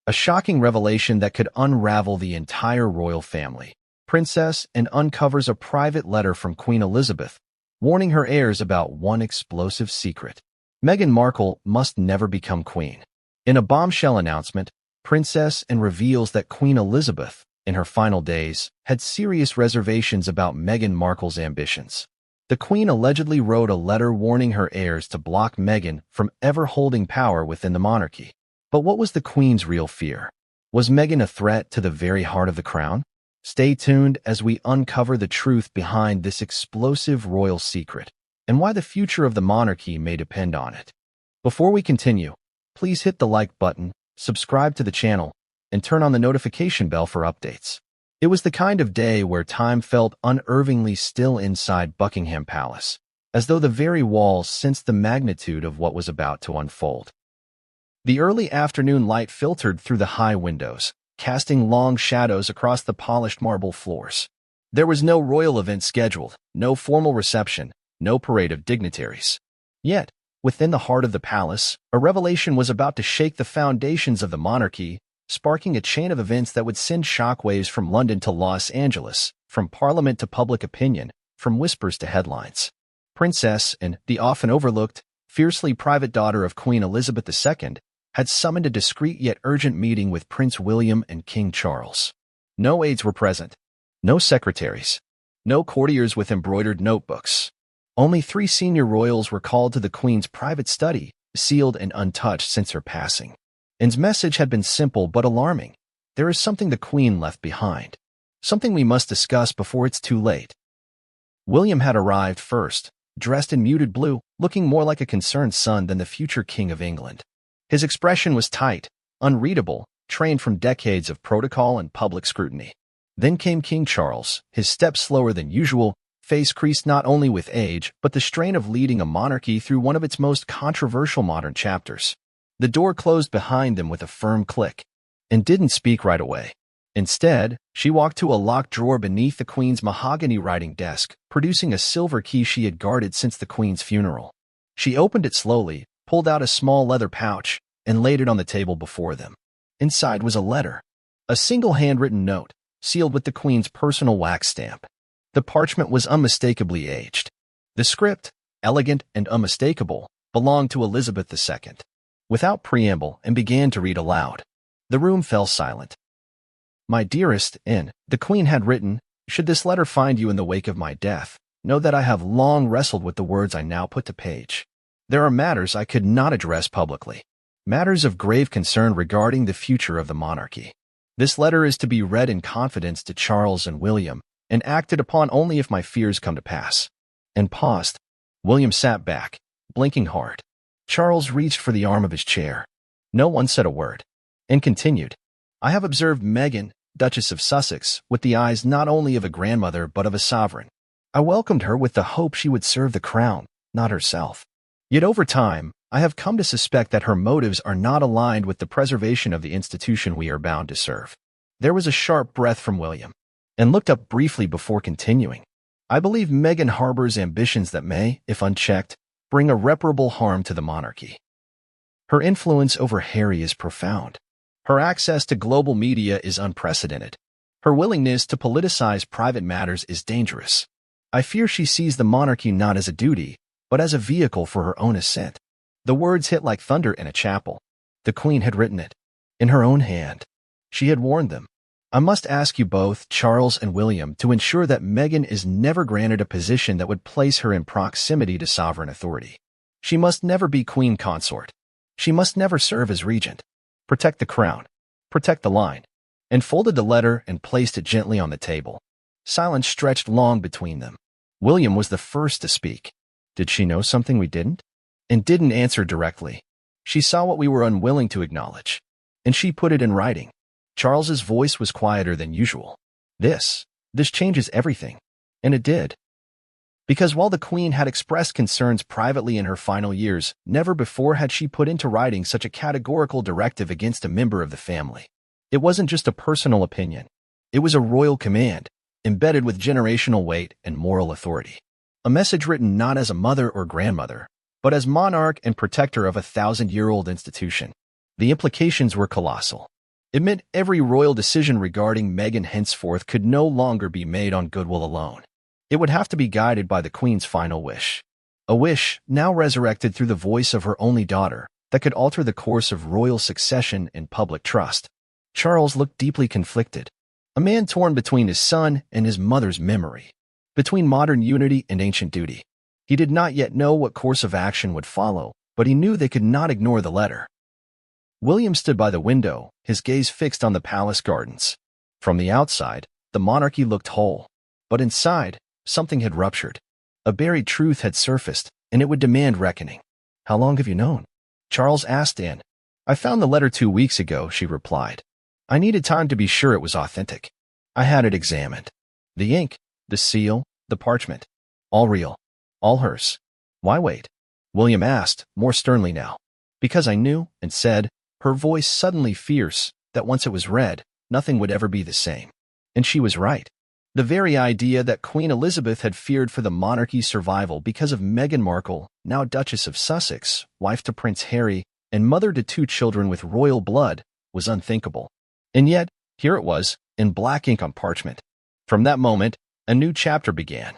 A shocking revelation that could unravel the entire royal family. Princess and uncovers a private letter from Queen Elizabeth, warning her heirs about one explosive secret. Meghan Markle must never become queen. In a bombshell announcement, Princess and reveals that Queen Elizabeth, in her final days, had serious reservations about Meghan Markle's ambitions. The Queen allegedly wrote a letter warning her heirs to block Meghan from ever holding power within the monarchy. But what was the Queen's real fear? Was Meghan a threat to the very heart of the crown? Stay tuned as we uncover the truth behind this explosive royal secret and why the future of the monarchy may depend on it. Before we continue, please hit the like button, subscribe to the channel, and turn on the notification bell for updates. It was the kind of day where time felt unnervingly still inside Buckingham Palace, as though the very walls sensed the magnitude of what was about to unfold. The early afternoon light filtered through the high windows, casting long shadows across the polished marble floors. There was no royal event scheduled, no formal reception, no parade of dignitaries. Yet, within the heart of the palace, a revelation was about to shake the foundations of the monarchy, sparking a chain of events that would send shockwaves from London to Los Angeles, from parliament to public opinion, from whispers to headlines. Princess and the often overlooked, fiercely private daughter of Queen Elizabeth II, had summoned a discreet yet urgent meeting with Prince William and King Charles. No aides were present, no secretaries, no courtiers with embroidered notebooks. Only 3 senior royals were called to the Queen's private study, sealed and untouched since her passing. Anne's message had been simple but alarming. There is something the Queen left behind, something we must discuss before it's too late. William had arrived first, dressed in muted blue, looking more like a concerned son than the future King of England. His expression was tight, unreadable, trained from decades of protocol and public scrutiny. Then came King Charles, his step slower than usual, face creased not only with age, but the strain of leading a monarchy through one of its most controversial modern chapters. The door closed behind them with a firm click, and didn't speak right away. Instead, she walked to a locked drawer beneath the Queen's mahogany writing desk, producing a silver key she had guarded since the Queen's funeral. She opened it slowly, pulled out a small leather pouch, and laid it on the table before them. Inside was a letter, a single handwritten note, sealed with the Queen's personal wax stamp. The parchment was unmistakably aged. The script, elegant and unmistakable, belonged to Elizabeth II. Without preamble, and began to read aloud. The room fell silent. "My dearest Anne," the Queen had written, "should this letter find you in the wake of my death, know that I have long wrestled with the words I now put to page. There are matters I could not address publicly, matters of grave concern regarding the future of the monarchy. This letter is to be read in confidence to Charles and William, and acted upon only if my fears come to pass." And paused. William sat back, blinking hard. Charles reached for the arm of his chair. No one said a word, and continued. "I have observed Meghan, Duchess of Sussex, with the eyes not only of a grandmother but of a sovereign. I welcomed her with the hope she would serve the crown, not herself. Yet over time, I have come to suspect that her motives are not aligned with the preservation of the institution we are bound to serve." There was a sharp breath from William, and looked up briefly before continuing. "I believe Meghan harbors ambitions that may, if unchecked, bring irreparable harm to the monarchy. Her influence over Harry is profound. Her access to global media is unprecedented. Her willingness to politicize private matters is dangerous. I fear she sees the monarchy not as a duty, but as a vehicle for her own ascent." The words hit like thunder in a chapel. The Queen had written it, in her own hand. She had warned them. "I must ask you both, Charles and William, to ensure that Meghan is never granted a position that would place her in proximity to sovereign authority. She must never be queen consort. She must never serve as regent. Protect the crown. Protect the line." And folded the letter and placed it gently on the table. Silence stretched long between them. William was the first to speak. "Did she know something we didn't?" And didn't answer directly. "She saw what we were unwilling to acknowledge, and she put it in writing." Charles's voice was quieter than usual. This changes everything." And it did. Because while the Queen had expressed concerns privately in her final years, never before had she put into writing such a categorical directive against a member of the family. It wasn't just a personal opinion. It was a royal command, embedded with generational weight and moral authority. A message written not as a mother or grandmother, but as monarch and protector of a 1,000-year-old institution. The implications were colossal. It meant every royal decision regarding Meghan henceforth could no longer be made on goodwill alone. It would have to be guided by the Queen's final wish. A wish, now resurrected through the voice of her only daughter, that could alter the course of royal succession and public trust. Charles looked deeply conflicted, a man torn between his son and his mother's memory, between modern unity and ancient duty. He did not yet know what course of action would follow, but he knew they could not ignore the letter. William stood by the window, his gaze fixed on the palace gardens. From the outside, the monarchy looked whole, but inside, something had ruptured. A buried truth had surfaced, and it would demand reckoning. "How long have you known?" Charles asked Anne. "I found the letter 2 weeks ago," she replied. "I needed time to be sure it was authentic. I had it examined. The ink, the seal, the parchment, all real, all hers. Why wait?" William asked, more sternly now. "Because I knew," and said, her voice suddenly fierce, "that once it was read, nothing would ever be the same." And she was right. The very idea that Queen Elizabeth had feared for the monarchy's survival because of Meghan Markle, now Duchess of Sussex, wife to Prince Harry, and mother to 2 children with royal blood, was unthinkable. And yet, here it was, in black ink on parchment. From that moment, a new chapter began.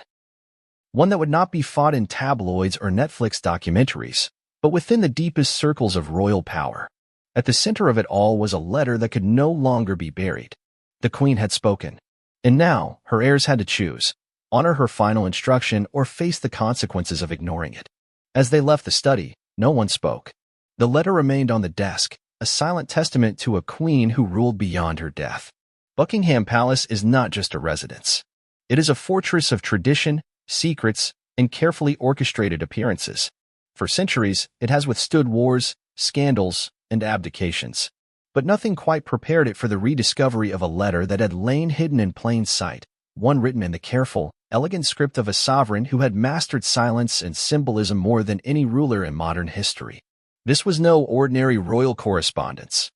One that would not be fought in tabloids or Netflix documentaries, but within the deepest circles of royal power. At the center of it all was a letter that could no longer be buried. The Queen had spoken. And now, her heirs had to choose, honor her final instruction or face the consequences of ignoring it. As they left the study, no one spoke. The letter remained on the desk, a silent testament to a queen who ruled beyond her death. Buckingham Palace is not just a residence. It is a fortress of tradition, secrets, and carefully orchestrated appearances. For centuries, it has withstood wars, scandals, and abdications. But nothing quite prepared it for the rediscovery of a letter that had lain hidden in plain sight, one written in the careful, elegant script of a sovereign who had mastered silence and symbolism more than any ruler in modern history. This was no ordinary royal correspondence.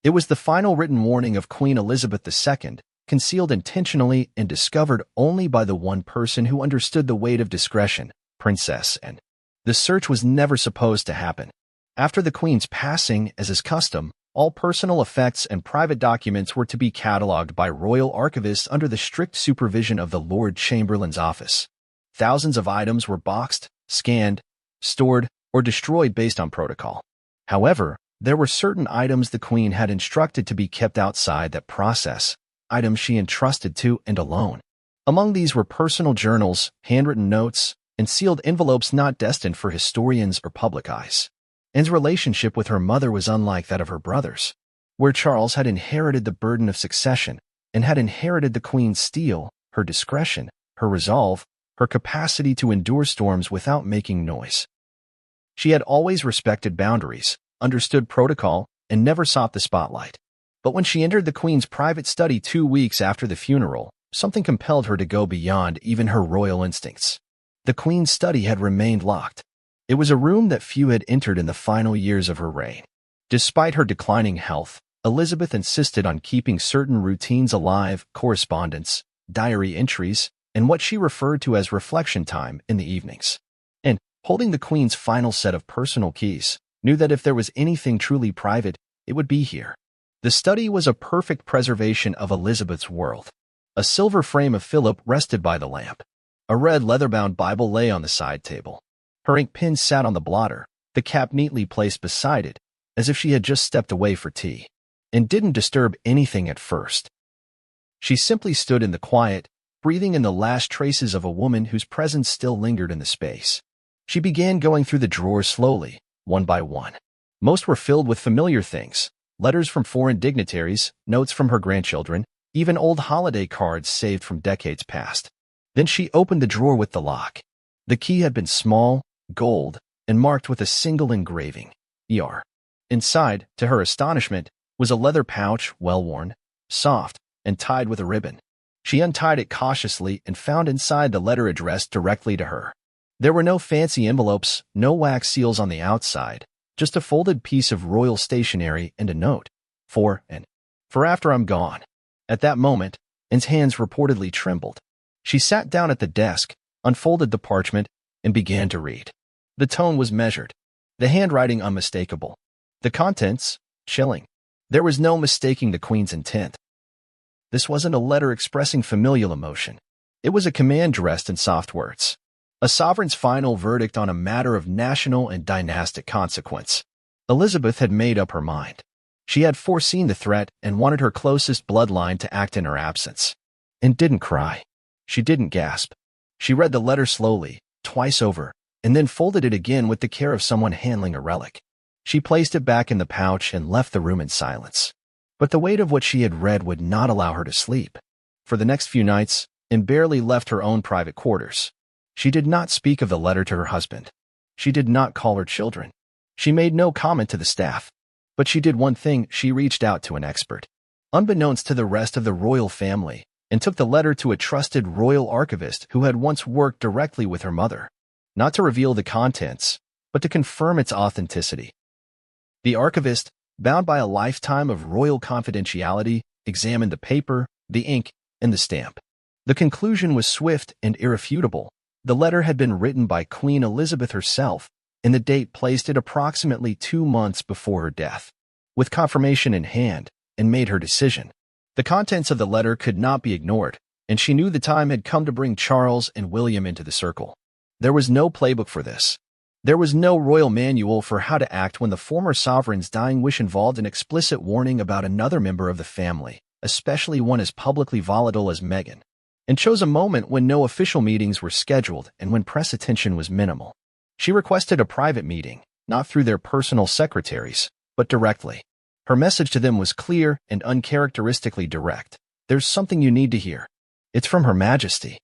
It was the final written warning of Queen Elizabeth II, concealed intentionally and discovered only by the one person who understood the weight of discretion, Princess Anne. The search was never supposed to happen. After the Queen's passing, as is custom, all personal effects and private documents were to be catalogued by royal archivists under the strict supervision of the Lord Chamberlain's office. Thousands of items were boxed, scanned, stored, or destroyed based on protocol. However, there were certain items the Queen had instructed to be kept outside that process, items she entrusted to and alone. Among these were personal journals, handwritten notes, and sealed envelopes not destined for historians or public eyes. Anne's relationship with her mother was unlike that of her brothers. Where Charles had inherited the burden of succession and had inherited the Queen's steel, her discretion, her resolve, her capacity to endure storms without making noise. She had always respected boundaries, understood protocol, and never sought the spotlight. But when she entered the Queen's private study 2 weeks after the funeral, something compelled her to go beyond even her royal instincts. The Queen's study had remained locked. It was a room that few had entered in the final years of her reign. Despite her declining health, Elizabeth insisted on keeping certain routines alive: correspondence, diary entries, and what she referred to as reflection time in the evenings. And, holding the Queen's final set of personal keys, knew that if there was anything truly private, it would be here. The study was a perfect preservation of Elizabeth's world. A silver frame of Philip rested by the lamp. A red leather-bound Bible lay on the side table. Her ink pen sat on the blotter, the cap neatly placed beside it, as if she had just stepped away for tea, and didn't disturb anything at first. She simply stood in the quiet, breathing in the last traces of a woman whose presence still lingered in the space. She began going through the drawers slowly, one by one. Most were filled with familiar things: letters from foreign dignitaries, notes from her grandchildren, even old holiday cards saved from decades past. Then she opened the drawer with the lock. The key had been small, gold, and marked with a single engraving, ER. Inside, to her astonishment, was a leather pouch, well-worn, soft, and tied with a ribbon. She untied it cautiously and found inside the letter addressed directly to her. There were no fancy envelopes, no wax seals on the outside, just a folded piece of royal stationery and a note. For after I'm gone. At that moment, Anne's hands reportedly trembled. She sat down at the desk, unfolded the parchment, and began to read. The tone was measured, the handwriting unmistakable, the contents chilling. There was no mistaking the Queen's intent. This wasn't a letter expressing familial emotion. It was a command dressed in soft words. A sovereign's final verdict on a matter of national and dynastic consequence. Elizabeth had made up her mind. She had foreseen the threat and wanted her closest bloodline to act in her absence. And didn't cry. She didn't gasp. She read the letter slowly, twice over, and then folded it again with the care of someone handling a relic. She placed it back in the pouch and left the room in silence. But the weight of what she had read would not allow her to sleep. For the next few nights, and barely left her own private quarters. She did not speak of the letter to her husband. She did not call her children. She made no comment to the staff. But she did one thing: she reached out to an expert, unbeknownst to the rest of the royal family, and took the letter to a trusted royal archivist who had once worked directly with her mother, not to reveal the contents, but to confirm its authenticity. The archivist, bound by a lifetime of royal confidentiality, examined the paper, the ink, and the stamp. The conclusion was swift and irrefutable. The letter had been written by Queen Elizabeth herself, and the date placed it approximately 2 months before her death. With confirmation in hand, and made her decision. The contents of the letter could not be ignored, and she knew the time had come to bring Charles and William into the circle. There was no playbook for this. There was no royal manual for how to act when the former sovereign's dying wish involved an explicit warning about another member of the family, especially one as publicly volatile as Meghan, and chose a moment when no official meetings were scheduled and when press attention was minimal. She requested a private meeting, not through their personal secretaries, but directly. Her message to them was clear and uncharacteristically direct. There's something you need to hear. It's from Her Majesty.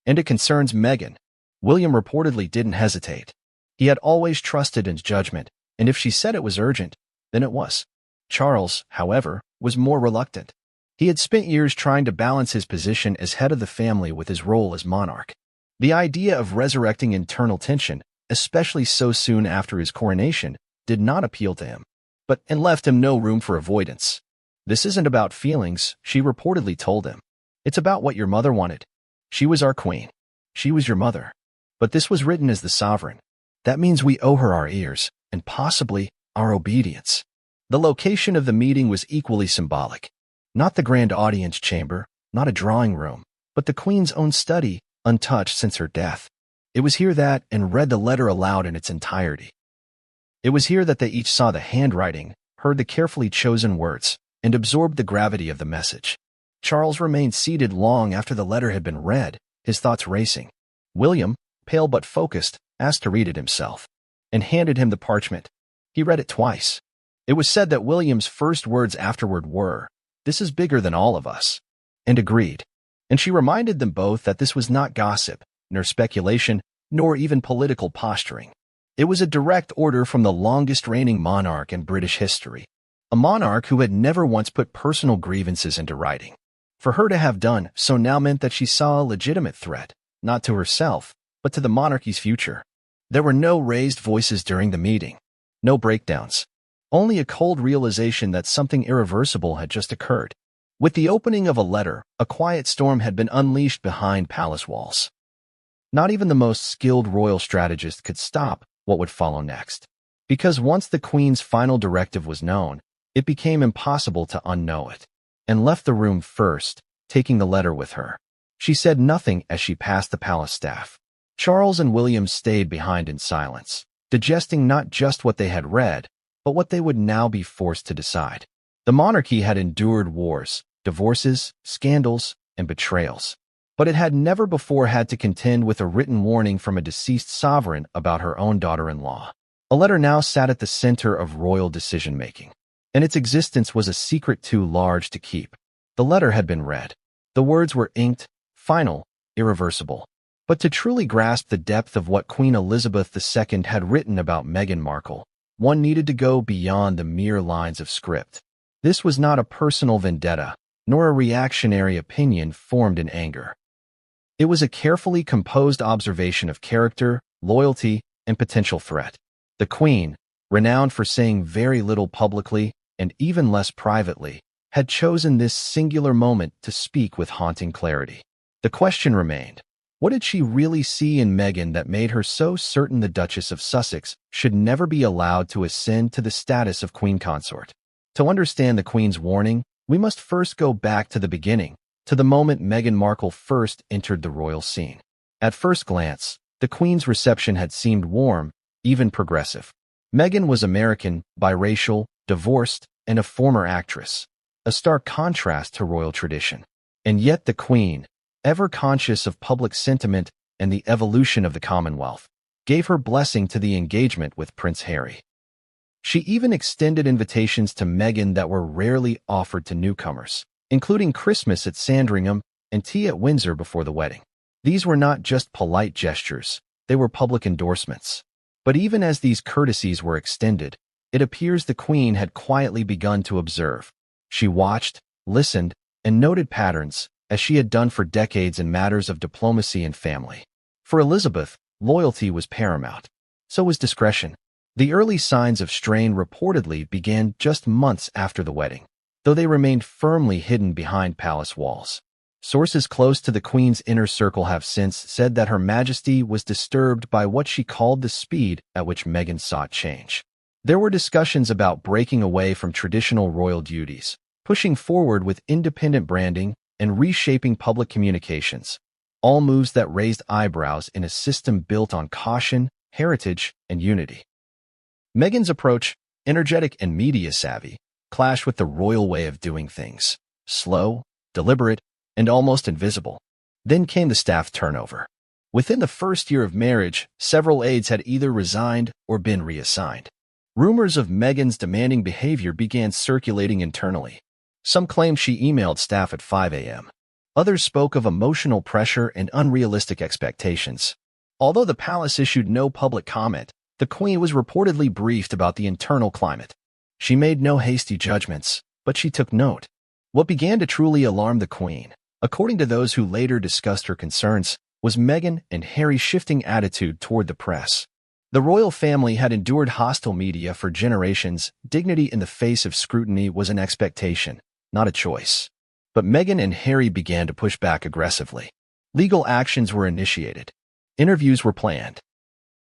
And it concerns Meghan. William reportedly didn't hesitate. He had always trusted in judgment, and if she said it was urgent, then it was. Charles, however, was more reluctant. He had spent years trying to balance his position as head of the family with his role as monarch. The idea of resurrecting internal tension, especially so soon after his coronation, did not appeal to him, and left him no room for avoidance. This isn't about feelings, she reportedly told him. It's about what your mother wanted. She was our queen. She was your mother. But this was written as the sovereign. That means we owe her our ears, and possibly our obedience. The location of the meeting was equally symbolic. Not the grand audience chamber, not a drawing room, but the Queen's own study, untouched since her death. It was here that, and read the letter aloud in its entirety. It was here that they each saw the handwriting, heard the carefully chosen words, and absorbed the gravity of the message. Charles remained seated long after the letter had been read, his thoughts racing. William, pale but focused, asked to read it himself, and handed him the parchment. He read it twice. It was said that William's first words afterward were, "This is bigger than all of us," and agreed. And she reminded them both that this was not gossip, nor speculation, nor even political posturing. It was a direct order from the longest reigning monarch in British history, a monarch who had never once put personal grievances into writing. For her to have done so now meant that she saw a legitimate threat, not to herself, but to the monarchy's future. There were no raised voices during the meeting, no breakdowns, only a cold realization that something irreversible had just occurred. With the opening of a letter, a quiet storm had been unleashed behind palace walls. Not even the most skilled royal strategist could stop what would follow next. Because once the Queen's final directive was known, it became impossible to unknow it, and left the room first, taking the letter with her. She said nothing as she passed the palace staff. Charles and William stayed behind in silence, digesting not just what they had read, but what they would now be forced to decide. The monarchy had endured wars, divorces, scandals, and betrayals, but it had never before had to contend with a written warning from a deceased sovereign about her own daughter-in-law. A letter now sat at the center of royal decision-making, and its existence was a secret too large to keep. The letter had been read. The words were inked, final, irreversible. But to truly grasp the depth of what Queen Elizabeth II had written about Meghan Markle, one needed to go beyond the mere lines of script. This was not a personal vendetta, nor a reactionary opinion formed in anger. It was a carefully composed observation of character, loyalty, and potential threat. The Queen, renowned for saying very little publicly and even less privately, had chosen this singular moment to speak with haunting clarity. The question remained, what did she really see in Meghan that made her so certain the Duchess of Sussex should never be allowed to ascend to the status of Queen Consort? To understand the Queen's warning, we must first go back to the beginning, to the moment Meghan Markle first entered the royal scene. At first glance, the Queen's reception had seemed warm, even progressive. Meghan was American, biracial, divorced, and a former actress, a stark contrast to royal tradition. And yet the Queen, ever conscious of public sentiment and the evolution of the Commonwealth, gave her blessing to the engagement with Prince Harry. She even extended invitations to Meghan that were rarely offered to newcomers, including Christmas at Sandringham and tea at Windsor before the wedding. These were not just polite gestures, they were public endorsements. But even as these courtesies were extended, it appears the Queen had quietly begun to observe. She watched, listened, and noted patterns, as she had done for decades in matters of diplomacy and family. For Elizabeth, loyalty was paramount. So was discretion. The early signs of strain reportedly began just months after the wedding, though they remained firmly hidden behind palace walls. Sources close to the Queen's inner circle have since said that Her Majesty was disturbed by what she called the speed at which Meghan sought change. There were discussions about breaking away from traditional royal duties, pushing forward with independent branding, and reshaping public communications, all moves that raised eyebrows in a system built on caution, heritage, and unity. Meghan's approach, energetic and media-savvy, clashed with the royal way of doing things, slow, deliberate, and almost invisible. Then came the staff turnover. Within the first year of marriage, several aides had either resigned or been reassigned. Rumors of Meghan's demanding behavior began circulating internally. Some claimed she emailed staff at 5 a.m. Others spoke of emotional pressure and unrealistic expectations. Although the palace issued no public comment, the Queen was reportedly briefed about the internal climate. She made no hasty judgments, but she took note. What began to truly alarm the Queen, according to those who later discussed her concerns, was Meghan and Harry's shifting attitude toward the press. The royal family had endured hostile media for generations. Dignity in the face of scrutiny was an expectation, not a choice. But Meghan and Harry began to push back aggressively. Legal actions were initiated. Interviews were planned.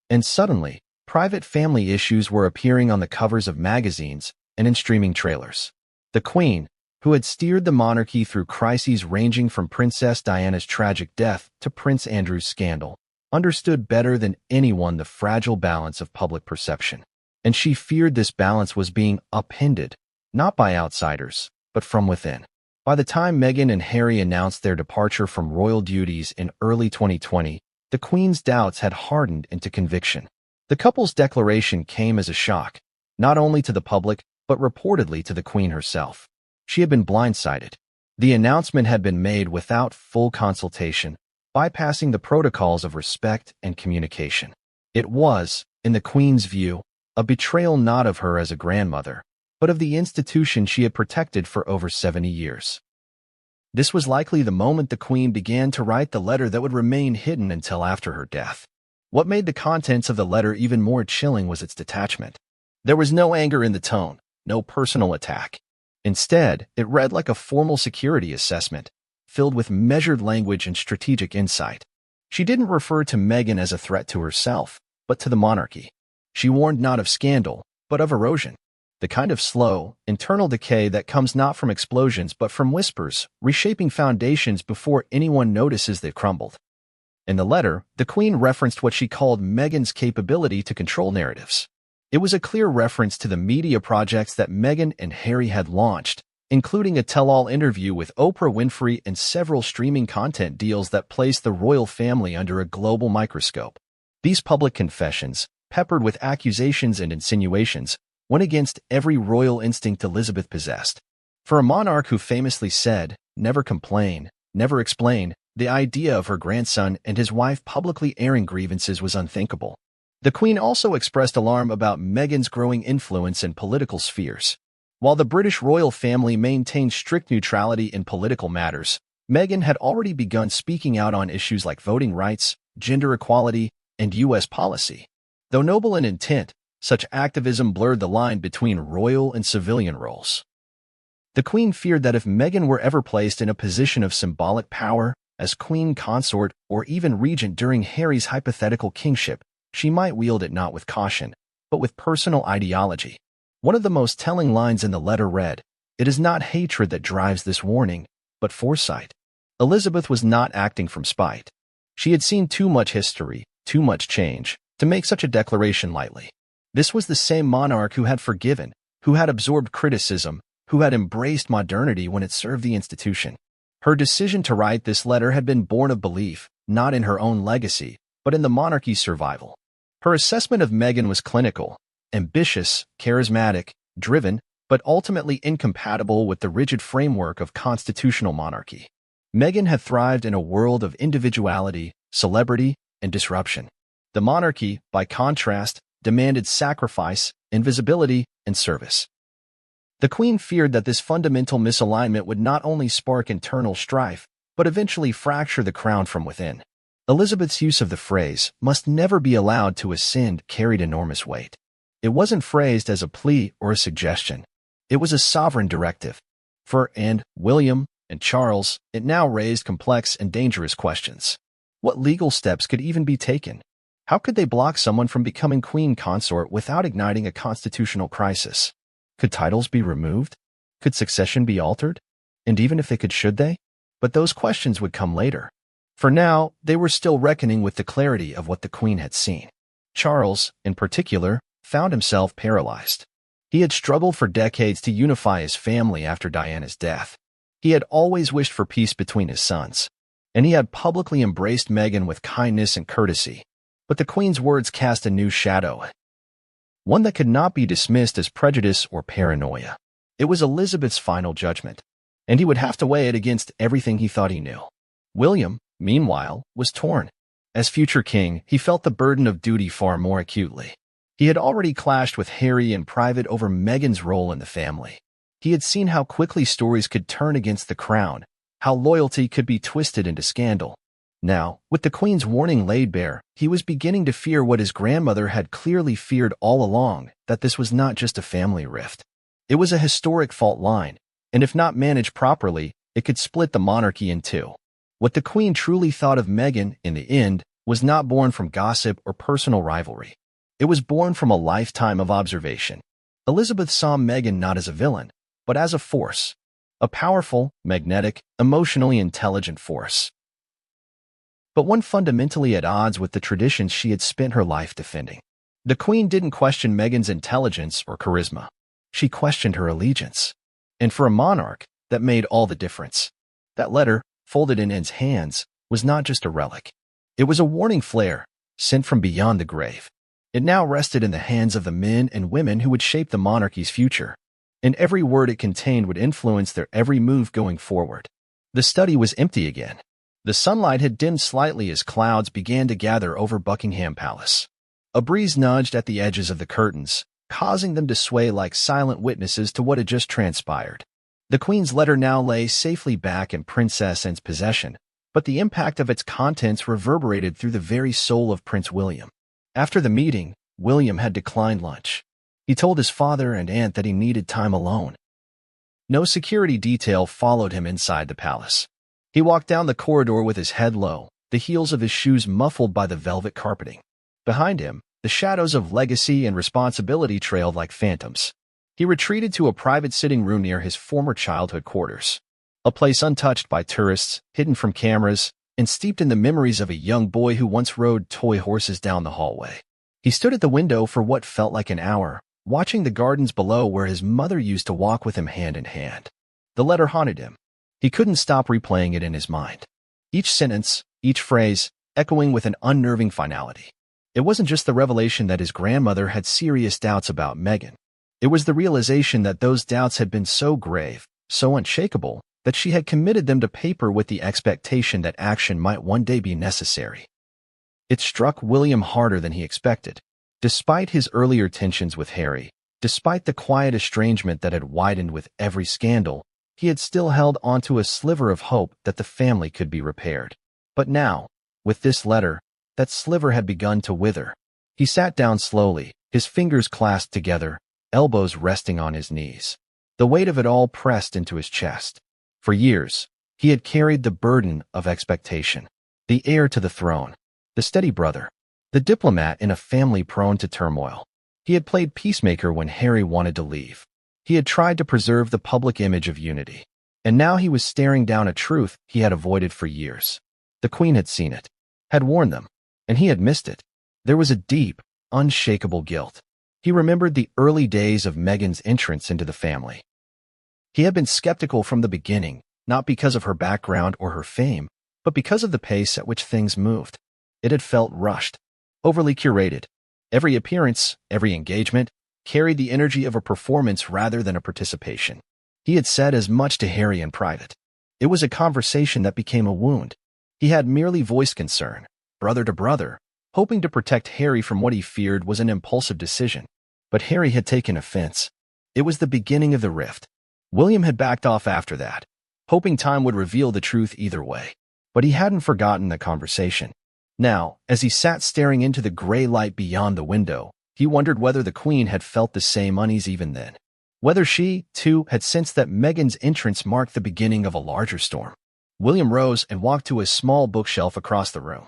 And suddenly, private family issues were appearing on the covers of magazines and in streaming trailers. The Queen, who had steered the monarchy through crises ranging from Princess Diana's tragic death to Prince Andrew's scandal, understood better than anyone the fragile balance of public perception. And she feared this balance was being upended, not by outsiders, but from within. By the time Meghan and Harry announced their departure from royal duties in early 2020, the Queen's doubts had hardened into conviction. The couple's declaration came as a shock, not only to the public, but reportedly to the Queen herself. She had been blindsided. The announcement had been made without full consultation, bypassing the protocols of respect and communication. It was, in the Queen's view, a betrayal not of her as a grandmother, but of the institution she had protected for over 70 years. This was likely the moment the Queen began to write the letter that would remain hidden until after her death. What made the contents of the letter even more chilling was its detachment. There was no anger in the tone, no personal attack. Instead, it read like a formal security assessment, filled with measured language and strategic insight. She didn't refer to Meghan as a threat to herself, but to the monarchy. She warned not of scandal, but of erosion. The kind of slow, internal decay that comes not from explosions but from whispers, reshaping foundations before anyone notices they've crumbled. In the letter, the Queen referenced what she called Meghan's capability to control narratives. It was a clear reference to the media projects that Meghan and Harry had launched, including a tell-all interview with Oprah Winfrey and several streaming content deals that placed the royal family under a global microscope. These public confessions, peppered with accusations and insinuations, went against every royal instinct Elizabeth possessed. For a monarch who famously said, "Never complain, never explain," the idea of her grandson and his wife publicly airing grievances was unthinkable. The Queen also expressed alarm about Meghan's growing influence in political spheres. While the British royal family maintained strict neutrality in political matters, Meghan had already begun speaking out on issues like voting rights, gender equality, and U.S. policy. Though noble in intent, such activism blurred the line between royal and civilian roles. The Queen feared that if Meghan were ever placed in a position of symbolic power, as Queen Consort or even Regent during Harry's hypothetical kingship, she might wield it not with caution, but with personal ideology. One of the most telling lines in the letter read, "It is not hatred that drives this warning, but foresight." Elizabeth was not acting from spite. She had seen too much history, too much change, to make such a declaration lightly. This was the same monarch who had forgiven, who had absorbed criticism, who had embraced modernity when it served the institution. Her decision to write this letter had been born of belief, not in her own legacy, but in the monarchy's survival. Her assessment of Meghan was clinical, ambitious, charismatic, driven, but ultimately incompatible with the rigid framework of constitutional monarchy. Meghan had thrived in a world of individuality, celebrity, and disruption. The monarchy, by contrast, demanded sacrifice, invisibility, and service. The Queen feared that this fundamental misalignment would not only spark internal strife, but eventually fracture the crown from within. Elizabeth's use of the phrase, "must never be allowed to ascend," carried enormous weight. It wasn't phrased as a plea or a suggestion. It was a sovereign directive. For Anne, William, and Charles, it now raised complex and dangerous questions. What legal steps could even be taken? How could they block someone from becoming queen consort without igniting a constitutional crisis? Could titles be removed? Could succession be altered? And even if they could, should they? But those questions would come later. For now, they were still reckoning with the clarity of what the Queen had seen. Charles, in particular, found himself paralyzed. He had struggled for decades to unify his family after Diana's death. He had always wished for peace between his sons, and he had publicly embraced Meghan with kindness and courtesy. But the Queen's words cast a new shadow, one that could not be dismissed as prejudice or paranoia. It was Elizabeth's final judgment, and he would have to weigh it against everything he thought he knew. William, meanwhile, was torn. As future king, he felt the burden of duty far more acutely. He had already clashed with Harry in private over Meghan's role in the family. He had seen how quickly stories could turn against the crown, how loyalty could be twisted into scandal. Now, with the Queen's warning laid bare, he was beginning to fear what his grandmother had clearly feared all along, that this was not just a family rift. It was a historic fault line, and if not managed properly, it could split the monarchy in two. What the Queen truly thought of Meghan, in the end, was not born from gossip or personal rivalry. It was born from a lifetime of observation. Elizabeth saw Meghan not as a villain, but as a force. A powerful, magnetic, emotionally intelligent force. But one fundamentally at odds with the traditions she had spent her life defending. The Queen didn't question Meghan's intelligence or charisma. She questioned her allegiance. And for a monarch, that made all the difference. That letter, folded in Anne's hands, was not just a relic. It was a warning flare, sent from beyond the grave. It now rested in the hands of the men and women who would shape the monarchy's future. And every word it contained would influence their every move going forward. The study was empty again. The sunlight had dimmed slightly as clouds began to gather over Buckingham Palace. A breeze nudged at the edges of the curtains, causing them to sway like silent witnesses to what had just transpired. The Queen's letter now lay safely back in Princess Anne's possession, but the impact of its contents reverberated through the very soul of Prince William. After the meeting, William had declined lunch. He told his father and aunt that he needed time alone. No security detail followed him inside the palace. He walked down the corridor with his head low, the heels of his shoes muffled by the velvet carpeting. Behind him, the shadows of legacy and responsibility trailed like phantoms. He retreated to a private sitting room near his former childhood quarters, a place untouched by tourists, hidden from cameras, and steeped in the memories of a young boy who once rode toy horses down the hallway. He stood at the window for what felt like an hour, watching the gardens below where his mother used to walk with him hand in hand. The letter haunted him. He couldn't stop replaying it in his mind. Each sentence, each phrase, echoing with an unnerving finality. It wasn't just the revelation that his grandmother had serious doubts about Meghan. It was the realization that those doubts had been so grave, so unshakable, that she had committed them to paper with the expectation that action might one day be necessary. It struck William harder than he expected. Despite his earlier tensions with Harry, despite the quiet estrangement that had widened with every scandal, he had still held onto a sliver of hope that the family could be repaired. But now, with this letter, that sliver had begun to wither. He sat down slowly, his fingers clasped together, elbows resting on his knees. The weight of it all pressed into his chest. For years, he had carried the burden of expectation. The heir to the throne, the steady brother, the diplomat in a family prone to turmoil. He had played peacemaker when Harry wanted to leave. He had tried to preserve the public image of unity. And now he was staring down a truth he had avoided for years. The Queen had seen it, had warned them, and he had missed it. There was a deep, unshakable guilt. He remembered the early days of Meghan's entrance into the family. He had been skeptical from the beginning, not because of her background or her fame, but because of the pace at which things moved. It had felt rushed, overly curated. Every appearance, every engagement, carried the energy of a performance rather than a participation. He had said as much to Harry in private. It was a conversation that became a wound. He had merely voiced concern, brother to brother, hoping to protect Harry from what he feared was an impulsive decision. But Harry had taken offense. It was the beginning of the rift. William had backed off after that, hoping time would reveal the truth either way. But he hadn't forgotten the conversation. Now, as he sat staring into the gray light beyond the window, he wondered whether the Queen had felt the same unease even then. Whether she, too, had sensed that Meghan's entrance marked the beginning of a larger storm. William rose and walked to a small bookshelf across the room.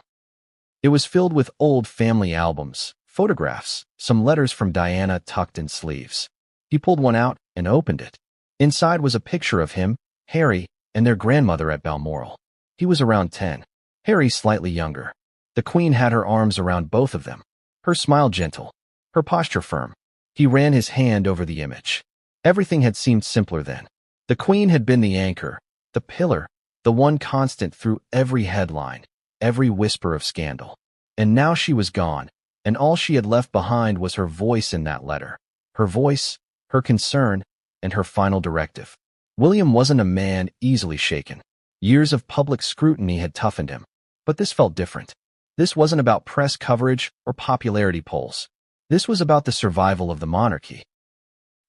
It was filled with old family albums, photographs, some letters from Diana tucked in sleeves. He pulled one out and opened it. Inside was a picture of him, Harry, and their grandmother at Balmoral. He was around 10, Harry slightly younger. The Queen had her arms around both of them, her smile gentle, her posture firm. He ran his hand over the image. Everything had seemed simpler then. The Queen had been the anchor, the pillar, the one constant through every headline, every whisper of scandal. And now she was gone, and all she had left behind was her voice in that letter. Her voice, her concern, and her final directive. William wasn't a man easily shaken. Years of public scrutiny had toughened him. But this felt different. This wasn't about press coverage or popularity polls. This was about the survival of the monarchy.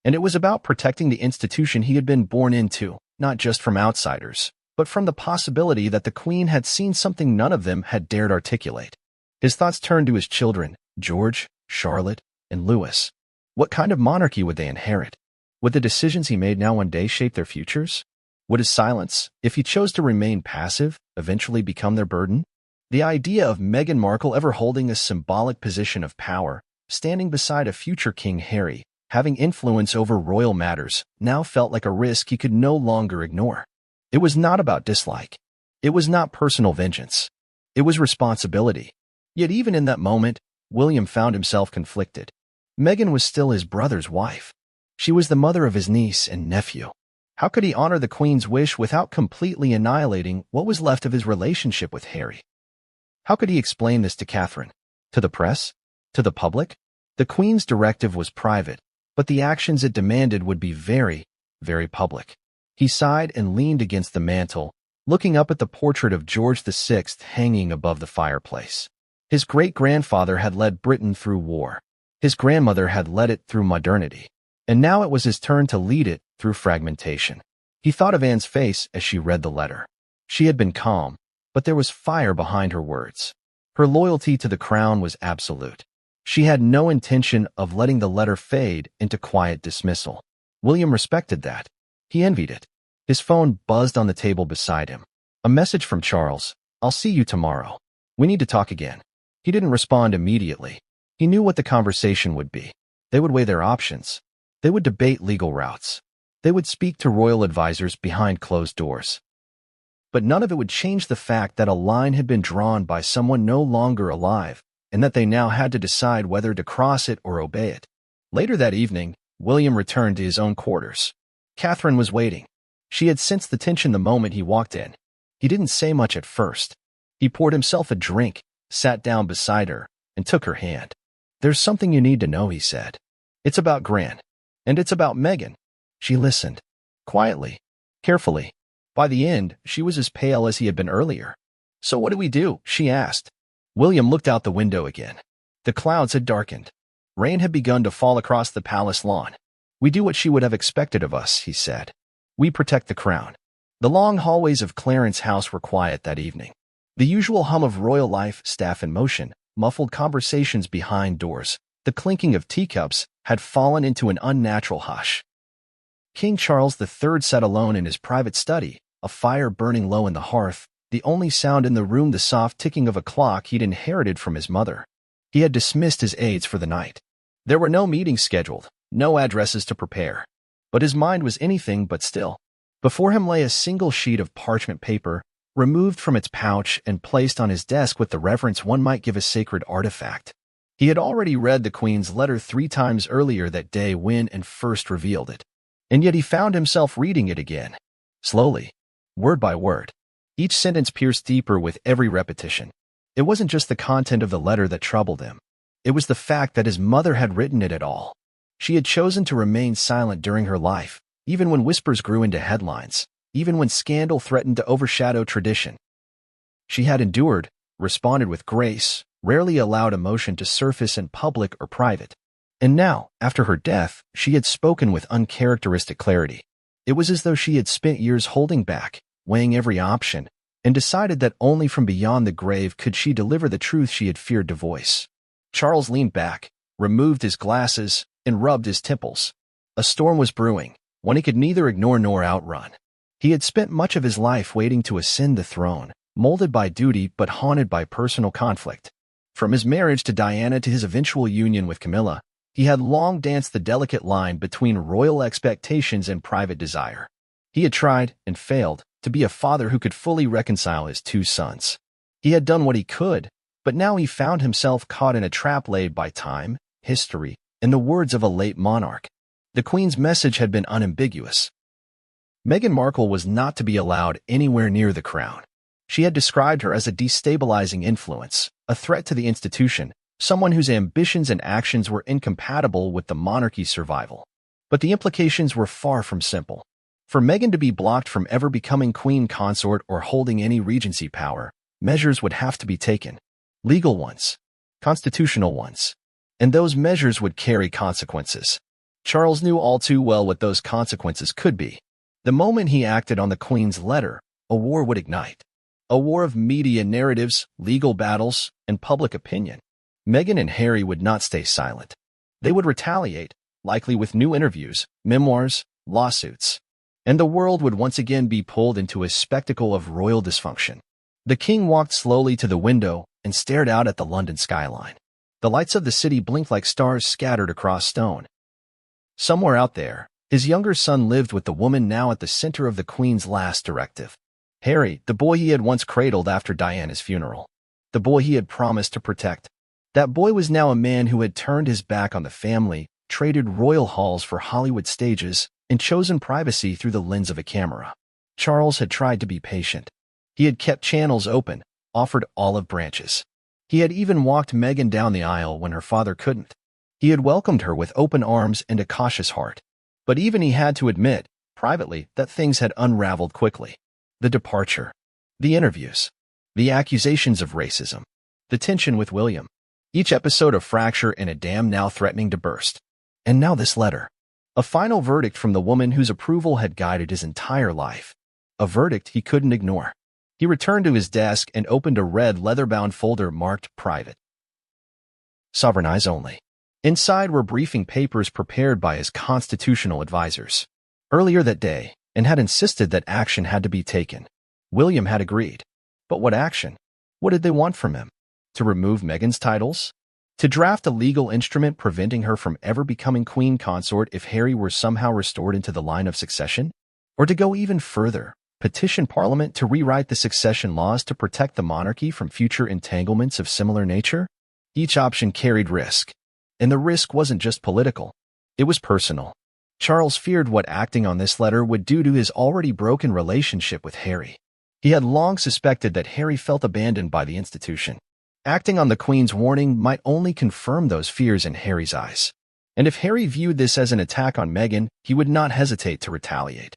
And it was about protecting the institution he had been born into, not just from outsiders, but from the possibility that the Queen had seen something none of them had dared articulate. His thoughts turned to his children, George, Charlotte, and Louis. What kind of monarchy would they inherit? Would the decisions he made now one day shape their futures? Would his silence, if he chose to remain passive, eventually become their burden? The idea of Meghan Markle ever holding a symbolic position of power, standing beside a future King Harry, having influence over royal matters, now felt like a risk he could no longer ignore. It was not about dislike. It was not personal vengeance. It was responsibility. Yet even in that moment, William found himself conflicted. Meghan was still his brother's wife. She was the mother of his niece and nephew. How could he honor the Queen's wish without completely annihilating what was left of his relationship with Harry? How could he explain this to Catherine? To the press? To the public? The Queen's directive was private, but the actions it demanded would be very, very public. He sighed and leaned against the mantel, looking up at the portrait of George VI hanging above the fireplace. His great-grandfather had led Britain through war. His grandmother had led it through modernity. And now it was his turn to lead it through fragmentation. He thought of Anne's face as she read the letter. She had been calm, but there was fire behind her words. Her loyalty to the crown was absolute. She had no intention of letting the letter fade into quiet dismissal. William respected that. He envied it. His phone buzzed on the table beside him. A message from Charles. "I'll see you tomorrow. We need to talk again." He didn't respond immediately. He knew what the conversation would be. They would weigh their options. They would debate legal routes. They would speak to royal advisors behind closed doors. But none of it would change the fact that a line had been drawn by someone no longer alive, and that they now had to decide whether to cross it or obey it. Later that evening, William returned to his own quarters. Catherine was waiting. She had sensed the tension the moment he walked in. He didn't say much at first. He poured himself a drink, sat down beside her, and took her hand. "There's something you need to know," he said. "It's about Gran. And it's about Meghan." She listened. Quietly. Carefully. By the end, she was as pale as he had been earlier. "So what do we do?" she asked. William looked out the window again. The clouds had darkened. Rain had begun to fall across the palace lawn. "We do what she would have expected of us," he said. "We protect the crown." The long hallways of Clarence House were quiet that evening. The usual hum of royal life, staff in motion, muffled conversations behind doors, the clinking of teacups, had fallen into an unnatural hush. King Charles III sat alone in his private study, a fire burning low in the hearth, the only sound in the room the soft ticking of a clock he'd inherited from his mother. He had dismissed his aides for the night. There were no meetings scheduled, no addresses to prepare. But his mind was anything but still. Before him lay a single sheet of parchment paper, removed from its pouch and placed on his desk with the reverence one might give a sacred artifact. He had already read the Queen's letter 3 times earlier that day when and first revealed it. And yet he found himself reading it again. Slowly, word by word. Each sentence pierced deeper with every repetition. It wasn't just the content of the letter that troubled him. It was the fact that his mother had written it at all. She had chosen to remain silent during her life, even when whispers grew into headlines, even when scandal threatened to overshadow tradition. She had endured, responded with grace, rarely allowed emotion to surface in public or private. And now, after her death, she had spoken with uncharacteristic clarity. It was as though she had spent years holding back, weighing every option, and decided that only from beyond the grave could she deliver the truth she had feared to voice. Charles leaned back, removed his glasses, and rubbed his temples. A storm was brewing, one he could neither ignore nor outrun. He had spent much of his life waiting to ascend the throne, molded by duty but haunted by personal conflict. From his marriage to Diana to his eventual union with Camilla, he had long danced the delicate line between royal expectations and private desire. He had tried, and failed, to be a father who could fully reconcile his 2 sons. He had done what he could, but now he found himself caught in a trap laid by time, history, and the words of a late monarch. The Queen's message had been unambiguous. Meghan Markle was not to be allowed anywhere near the crown. She had described her as a destabilizing influence, a threat to the institution, someone whose ambitions and actions were incompatible with the monarchy's survival. But the implications were far from simple. For Meghan to be blocked from ever becoming queen consort or holding any regency power, measures would have to be taken. Legal ones, constitutional ones. And those measures would carry consequences. Charles knew all too well what those consequences could be. The moment he acted on the Queen's letter, a war would ignite. A war of media narratives, legal battles, and public opinion. Meghan and Harry would not stay silent. They would retaliate, likely with new interviews, memoirs, lawsuits. And the world would once again be pulled into a spectacle of royal dysfunction. The king walked slowly to the window and stared out at the London skyline. The lights of the city blinked like stars scattered across stone. Somewhere out there, his younger son lived with the woman now at the center of the Queen's last directive. Harry, the boy he had once cradled after Diana's funeral. The boy he had promised to protect. That boy was now a man who had turned his back on the family, traded royal halls for Hollywood stages, and chosen privacy through the lens of a camera. Charles had tried to be patient. He had kept channels open, offered olive branches. He had even walked Meghan down the aisle when her father couldn't. He had welcomed her with open arms and a cautious heart. But even he had to admit, privately, that things had unraveled quickly. The departure, the interviews, the accusations of racism, the tension with William. Each episode a fracture and a dam now threatening to burst. And now this letter. A final verdict from the woman whose approval had guided his entire life. A verdict he couldn't ignore. He returned to his desk and opened a red leather-bound folder marked Private. Sovereign eyes only. Inside were briefing papers prepared by his constitutional advisors. Earlier that day, and had insisted that action had to be taken. William had agreed. But what action? What did they want from him? To remove Meghan's titles? To draft a legal instrument preventing her from ever becoming queen consort if Harry were somehow restored into the line of succession? Or to go even further, petition Parliament to rewrite the succession laws to protect the monarchy from future entanglements of similar nature? Each option carried risk. And the risk wasn't just political. It was personal. Charles feared what acting on this letter would do to his already broken relationship with Harry. He had long suspected that Harry felt abandoned by the institution. Acting on the Queen's warning might only confirm those fears in Harry's eyes. And if Harry viewed this as an attack on Meghan, he would not hesitate to retaliate.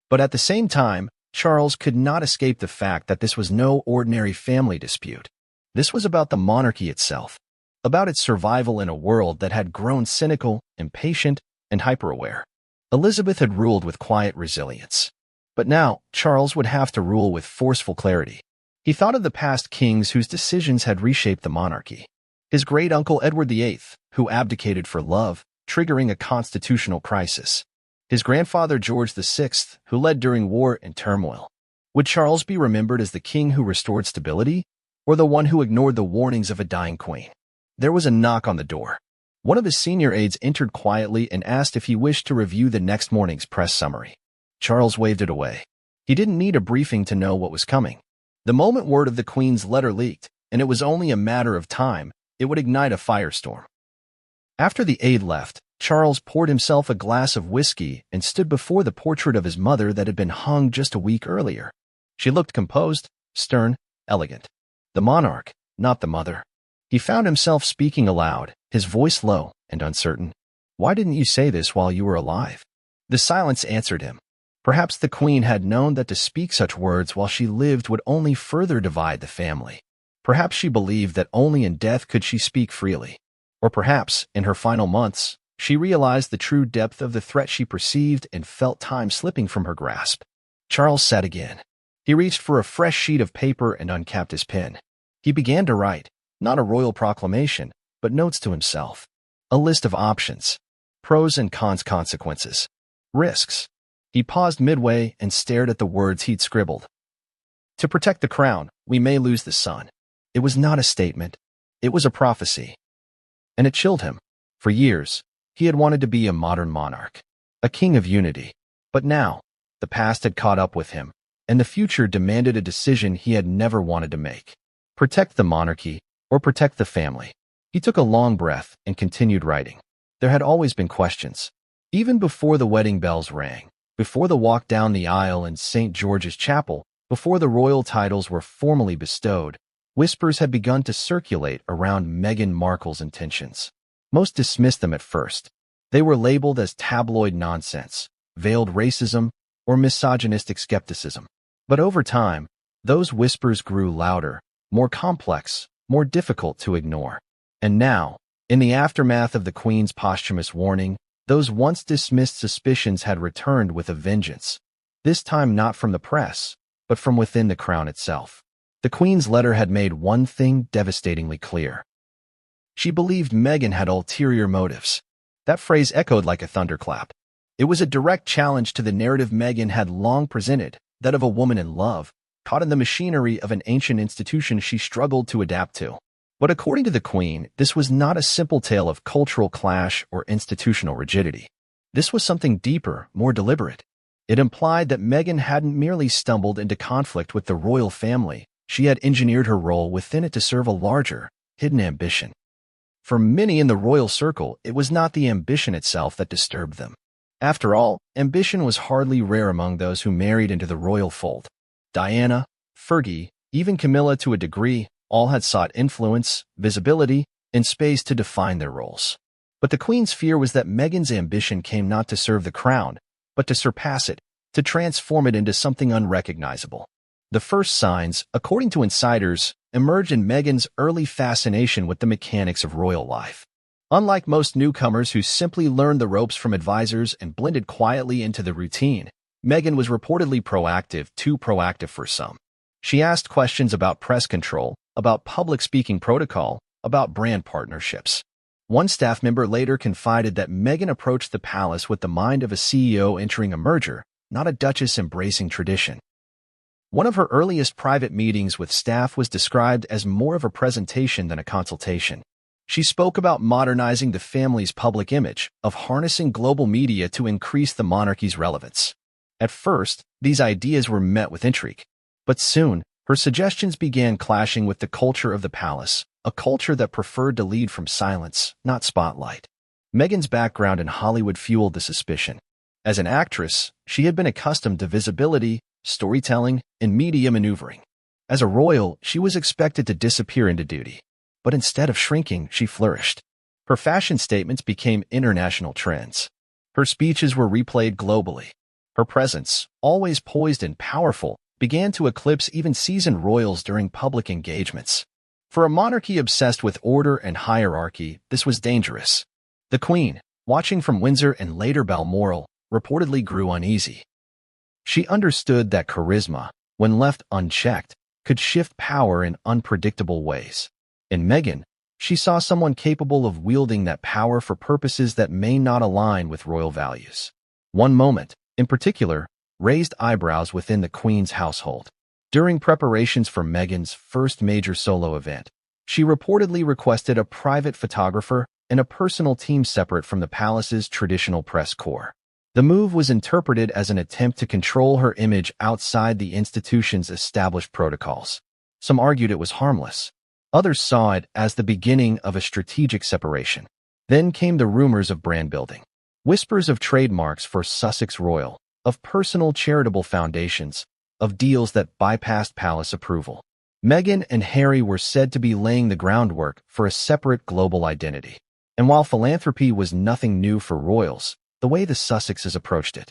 But at the same time, Charles could not escape the fact that this was no ordinary family dispute. This was about the monarchy itself, about its survival in a world that had grown cynical, impatient, and hyper-aware. Elizabeth had ruled with quiet resilience. But now, Charles would have to rule with forceful clarity. He thought of the past kings whose decisions had reshaped the monarchy. His great-uncle Edward VIII, who abdicated for love, triggering a constitutional crisis. His grandfather George VI, who led during war and turmoil. Would Charles be remembered as the king who restored stability, or the one who ignored the warnings of a dying queen? There was a knock on the door. One of his senior aides entered quietly and asked if he wished to review the next morning's press summary. Charles waved it away. He didn't need a briefing to know what was coming. The moment word of the Queen's letter leaked, and it was only a matter of time, it would ignite a firestorm. After the aide left, Charles poured himself a glass of whiskey and stood before the portrait of his mother that had been hung just a week earlier. She looked composed, stern, elegant. The monarch, not the mother. He found himself speaking aloud, his voice low and uncertain. "Why didn't you say this while you were alive?" The silence answered him. Perhaps the Queen had known that to speak such words while she lived would only further divide the family. Perhaps she believed that only in death could she speak freely. Or perhaps, in her final months, she realized the true depth of the threat she perceived and felt time slipping from her grasp. Charles sat again. He reached for a fresh sheet of paper and uncapped his pen. He began to write, not a royal proclamation, but notes to himself. A list of options, pros and cons, consequences, risks. He paused midway and stared at the words he'd scribbled. To protect the crown, we may lose the sun. It was not a statement. It was a prophecy. And it chilled him. For years, he had wanted to be a modern monarch, a king of unity. But now, the past had caught up with him, and the future demanded a decision he had never wanted to make. Protect the monarchy, or protect the family. He took a long breath and continued writing. There had always been questions. Even before the wedding bells rang, before the walk down the aisle in St. George's Chapel, before the royal titles were formally bestowed, whispers had begun to circulate around Meghan Markle's intentions. Most dismissed them at first. They were labeled as tabloid nonsense, veiled racism, or misogynistic skepticism. But over time, those whispers grew louder, more complex, more difficult to ignore. And now, in the aftermath of the Queen's posthumous warning, those once dismissed suspicions had returned with a vengeance. This time not from the press, but from within the crown itself. The Queen's letter had made one thing devastatingly clear. She believed Meghan had ulterior motives. That phrase echoed like a thunderclap. It was a direct challenge to the narrative Meghan had long presented, that of a woman in love, caught in the machinery of an ancient institution she struggled to adapt to. But according to the Queen, this was not a simple tale of cultural clash or institutional rigidity. This was something deeper, more deliberate. It implied that Meghan hadn't merely stumbled into conflict with the royal family, she had engineered her role within it to serve a larger, hidden ambition. For many in the royal circle, it was not the ambition itself that disturbed them. After all, ambition was hardly rare among those who married into the royal fold. Diana, Fergie, even Camilla to a degree, all had sought influence, visibility, and space to define their roles. But the Queen's fear was that Meghan's ambition came not to serve the crown, but to surpass it, to transform it into something unrecognizable. The first signs, according to insiders, emerged in Meghan's early fascination with the mechanics of royal life. Unlike most newcomers who simply learned the ropes from advisors and blended quietly into the routine, Meghan was reportedly proactive, too proactive for some. She asked questions about press control, about public speaking protocol, about brand partnerships. One staff member later confided that Meghan approached the palace with the mind of a CEO entering a merger, not a duchess embracing tradition. One of her earliest private meetings with staff was described as more of a presentation than a consultation. She spoke about modernizing the family's public image, of harnessing global media to increase the monarchy's relevance. At first, these ideas were met with intrigue. But soon, her suggestions began clashing with the culture of the palace, a culture that preferred to lead from silence, not spotlight. Meghan's background in Hollywood fueled the suspicion. As an actress, she had been accustomed to visibility, storytelling, and media maneuvering. As a royal, she was expected to disappear into duty. But instead of shrinking, she flourished. Her fashion statements became international trends. Her speeches were replayed globally. Her presence, always poised and powerful, began to eclipse even seasoned royals during public engagements. For a monarchy obsessed with order and hierarchy, this was dangerous. The Queen, watching from Windsor and later Balmoral, reportedly grew uneasy. She understood that charisma, when left unchecked, could shift power in unpredictable ways. In Meghan, she saw someone capable of wielding that power for purposes that may not align with royal values. One moment, in particular, raised eyebrows within the Queen's household. During preparations for Meghan's first major solo event, she reportedly requested a private photographer, and a personal team separate from the palace's traditional press corps. The move was interpreted as an attempt to control her image outside the institution's established protocols. Some argued it was harmless. Others saw it as the beginning of a strategic separation. Then came the rumors of brand building. Whispers of trademarks for Sussex Royal, of personal charitable foundations, of deals that bypassed palace approval. Meghan and Harry were said to be laying the groundwork for a separate global identity. And while philanthropy was nothing new for royals, the way the Sussexes approached it,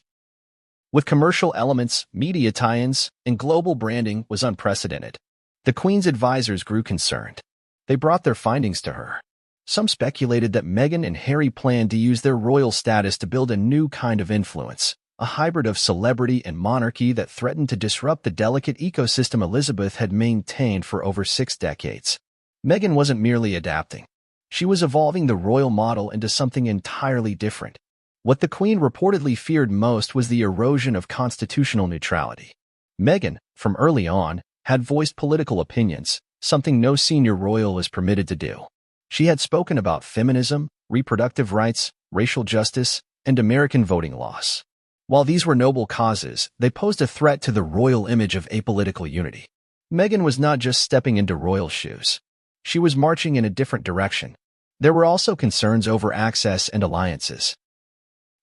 with commercial elements, media tie-ins, and global branding, was unprecedented. The Queen's advisors grew concerned. They brought their findings to her. Some speculated that Meghan and Harry planned to use their royal status to build a new kind of influence, a hybrid of celebrity and monarchy that threatened to disrupt the delicate ecosystem Elizabeth had maintained for over 6 decades. Meghan wasn't merely adapting. She was evolving the royal model into something entirely different. What the Queen reportedly feared most was the erosion of constitutional neutrality. Meghan, from early on, had voiced political opinions, something no senior royal is permitted to do. She had spoken about feminism, reproductive rights, racial justice, and American voting laws. While these were noble causes, they posed a threat to the royal image of apolitical unity. Meghan was not just stepping into royal shoes. She was marching in a different direction. There were also concerns over access and alliances.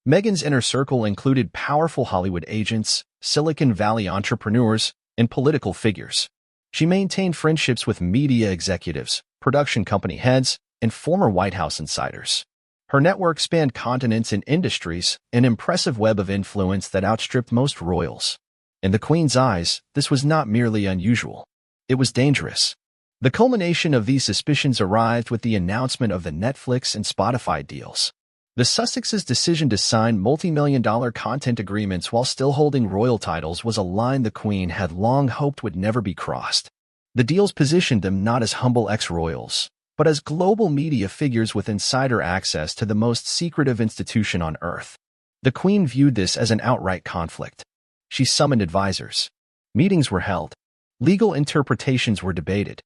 Meghan's inner circle included powerful Hollywood agents, Silicon Valley entrepreneurs, and political figures. She maintained friendships with media executives, production company heads, and former White House insiders. Her network spanned continents and industries, an impressive web of influence that outstripped most royals. In the Queen's eyes, this was not merely unusual. It was dangerous. The culmination of these suspicions arrived with the announcement of the Netflix and Spotify deals. The Sussexes' decision to sign multi-million-dollar content agreements while still holding royal titles was a line the Queen had long hoped would never be crossed. The deals positioned them not as humble ex-royals, but as global media figures with insider access to the most secretive institution on Earth. The Queen viewed this as an outright conflict. She summoned advisors. Meetings were held. Legal interpretations were debated.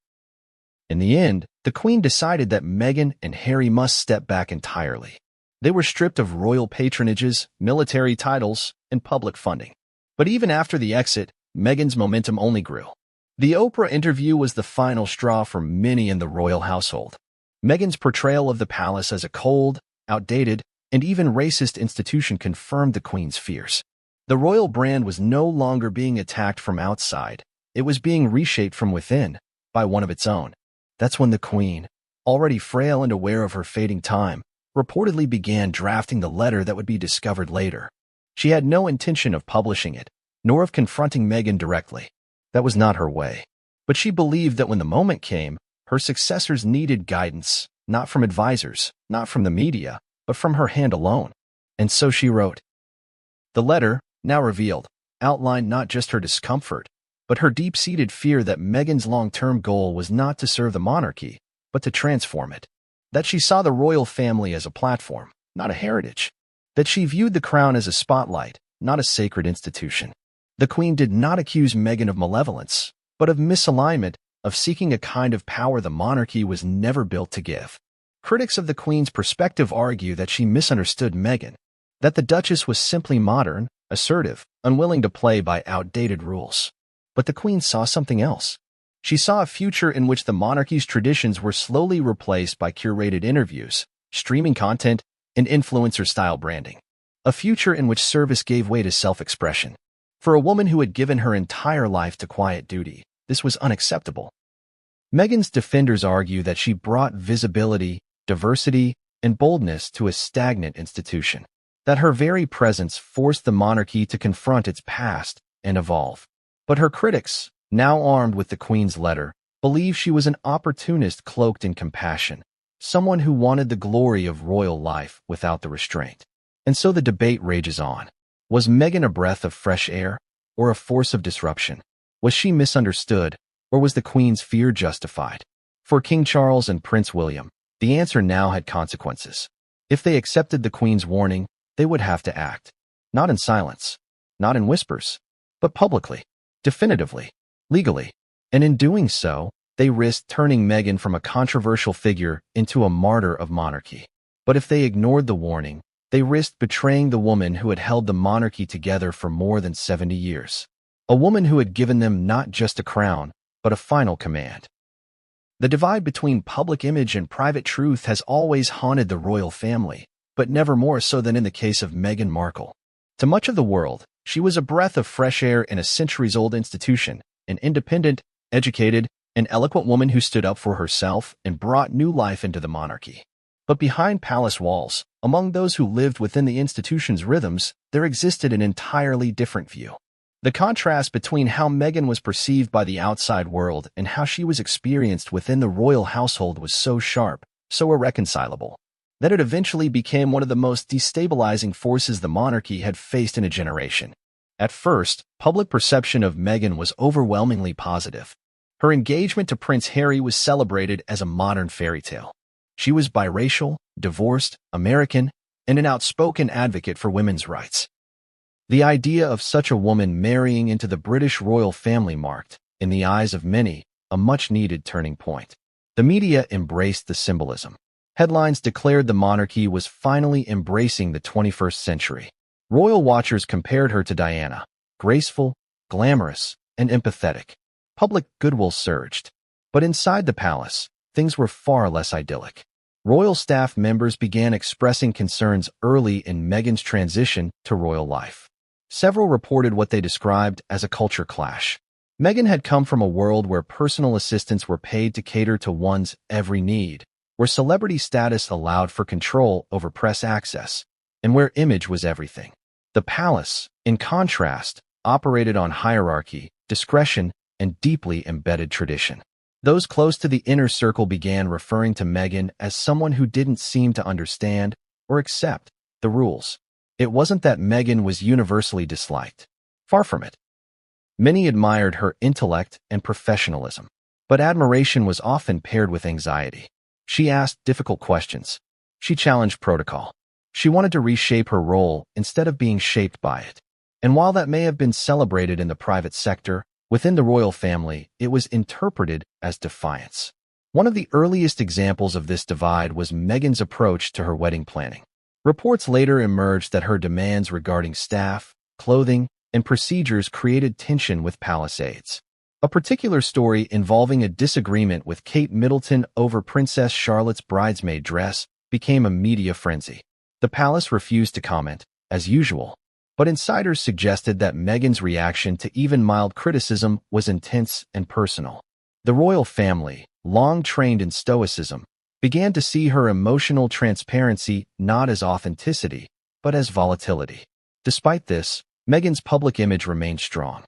In the end, the Queen decided that Meghan and Harry must step back entirely. They were stripped of royal patronages, military titles, and public funding. But even after the exit, Meghan's momentum only grew. The Oprah interview was the final straw for many in the royal household. Meghan's portrayal of the palace as a cold, outdated, and even racist institution confirmed the Queen's fears. The royal brand was no longer being attacked from outside. It was being reshaped from within, by one of its own. That's when the Queen, already frail and aware of her fading time, reportedly began drafting the letter that would be discovered later. She had no intention of publishing it, nor of confronting Meghan directly. That was not her way. But she believed that when the moment came, her successors needed guidance, not from advisors, not from the media, but from her hand alone. And so she wrote. The letter, now revealed, outlined not just her discomfort, but her deep-seated fear that Meghan's long-term goal was not to serve the monarchy, but to transform it. That she saw the royal family as a platform, not a heritage. That she viewed the crown as a spotlight, not a sacred institution. The Queen did not accuse Meghan of malevolence, but of misalignment, of seeking a kind of power the monarchy was never built to give. Critics of the Queen's perspective argue that she misunderstood Meghan, that the Duchess was simply modern, assertive, unwilling to play by outdated rules. But the Queen saw something else. She saw a future in which the monarchy's traditions were slowly replaced by curated interviews, streaming content, and influencer-style branding. A future in which service gave way to self-expression. For a woman who had given her entire life to quiet duty, this was unacceptable. Meghan's defenders argue that she brought visibility, diversity, and boldness to a stagnant institution. That her very presence forced the monarchy to confront its past and evolve. But her critics, now armed with the Queen's letter, believe she was an opportunist cloaked in compassion, someone who wanted the glory of royal life without the restraint. And so the debate rages on. Was Meghan a breath of fresh air, or a force of disruption? Was she misunderstood, or was the Queen's fear justified? For King Charles and Prince William, the answer now had consequences. If they accepted the Queen's warning, they would have to act. Not in silence, not in whispers, but publicly, definitively, legally. And in doing so, they risked turning Meghan from a controversial figure into a martyr of monarchy. But if they ignored the warning, they risked betraying the woman who had held the monarchy together for more than 70 years. A woman who had given them not just a crown, but a final command. The divide between public image and private truth has always haunted the royal family, but never more so than in the case of Meghan Markle. To much of the world, she was a breath of fresh air in a centuries-old institution, an independent, educated, and eloquent woman who stood up for herself and brought new life into the monarchy. But behind palace walls, among those who lived within the institution's rhythms, there existed an entirely different view. The contrast between how Meghan was perceived by the outside world and how she was experienced within the royal household was so sharp, so irreconcilable, that it eventually became one of the most destabilizing forces the monarchy had faced in a generation. At first, public perception of Meghan was overwhelmingly positive. Her engagement to Prince Harry was celebrated as a modern fairy tale. She was biracial, divorced, American, and an outspoken advocate for women's rights. The idea of such a woman marrying into the British royal family marked, in the eyes of many, a much-needed turning point. The media embraced the symbolism. Headlines declared the monarchy was finally embracing the 21st century. Royal watchers compared her to Diana, graceful, glamorous, and empathetic. Public goodwill surged. But inside the palace, things were far less idyllic. Royal staff members began expressing concerns early in Meghan's transition to royal life. Several reported what they described as a culture clash. Meghan had come from a world where personal assistants were paid to cater to one's every need, where celebrity status allowed for control over press access, and where image was everything. The palace, in contrast, operated on hierarchy, discretion, and deeply embedded tradition. Those close to the inner circle began referring to Meghan as someone who didn't seem to understand or accept the rules. It wasn't that Meghan was universally disliked. Far from it. Many admired her intellect and professionalism, but admiration was often paired with anxiety. She asked difficult questions. She challenged protocol. She wanted to reshape her role instead of being shaped by it. And while that may have been celebrated in the private sector, within the royal family, it was interpreted as defiance. One of the earliest examples of this divide was Meghan's approach to her wedding planning. Reports later emerged that her demands regarding staff, clothing, and procedures created tension with palace aides. A particular story involving a disagreement with Kate Middleton over Princess Charlotte's bridesmaid dress became a media frenzy. The palace refused to comment, as usual, but insiders suggested that Meghan's reaction to even mild criticism was intense and personal. The royal family, long trained in stoicism, began to see her emotional transparency not as authenticity, but as volatility. Despite this, Meghan's public image remained strong.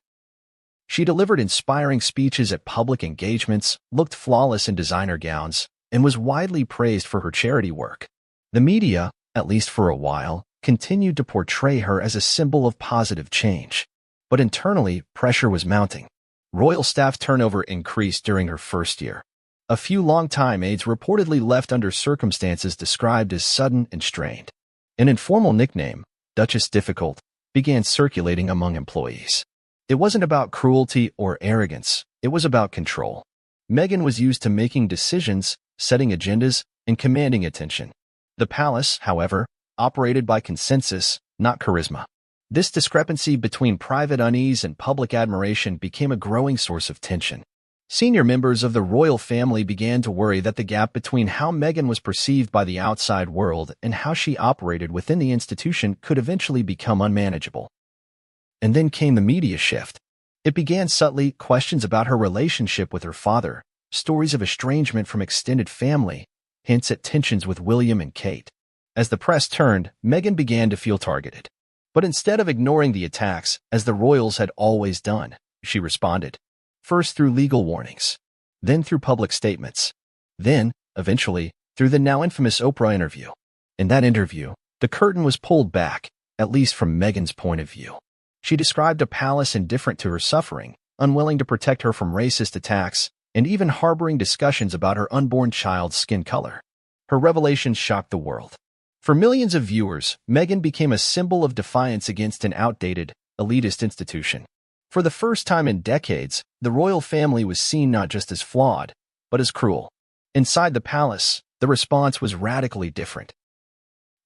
She delivered inspiring speeches at public engagements, looked flawless in designer gowns, and was widely praised for her charity work. The media, at least for a while, continued to portray her as a symbol of positive change. But internally, pressure was mounting. Royal staff turnover increased during her first year. A few longtime aides reportedly left under circumstances described as sudden and strained. An informal nickname, Duchess Difficult, began circulating among employees. It wasn't about cruelty or arrogance, it was about control. Meghan was used to making decisions, setting agendas, and commanding attention. The palace, however, operated by consensus, not charisma. This discrepancy between private unease and public admiration became a growing source of tension. Senior members of the royal family began to worry that the gap between how Meghan was perceived by the outside world and how she operated within the institution could eventually become unmanageable. And then came the media shift. It began subtly, questions about her relationship with her father, stories of estrangement from extended family, hints at tensions with William and Kate. As the press turned, Meghan began to feel targeted. But instead of ignoring the attacks, as the royals had always done, she responded. First through legal warnings, then through public statements, then, eventually, through the now infamous Oprah interview. In that interview, the curtain was pulled back, at least from Meghan's point of view. She described a palace indifferent to her suffering, unwilling to protect her from racist attacks, and even harboring discussions about her unborn child's skin color. Her revelations shocked the world. For millions of viewers, Meghan became a symbol of defiance against an outdated, elitist institution. For the first time in decades, the royal family was seen not just as flawed, but as cruel. Inside the palace, the response was radically different.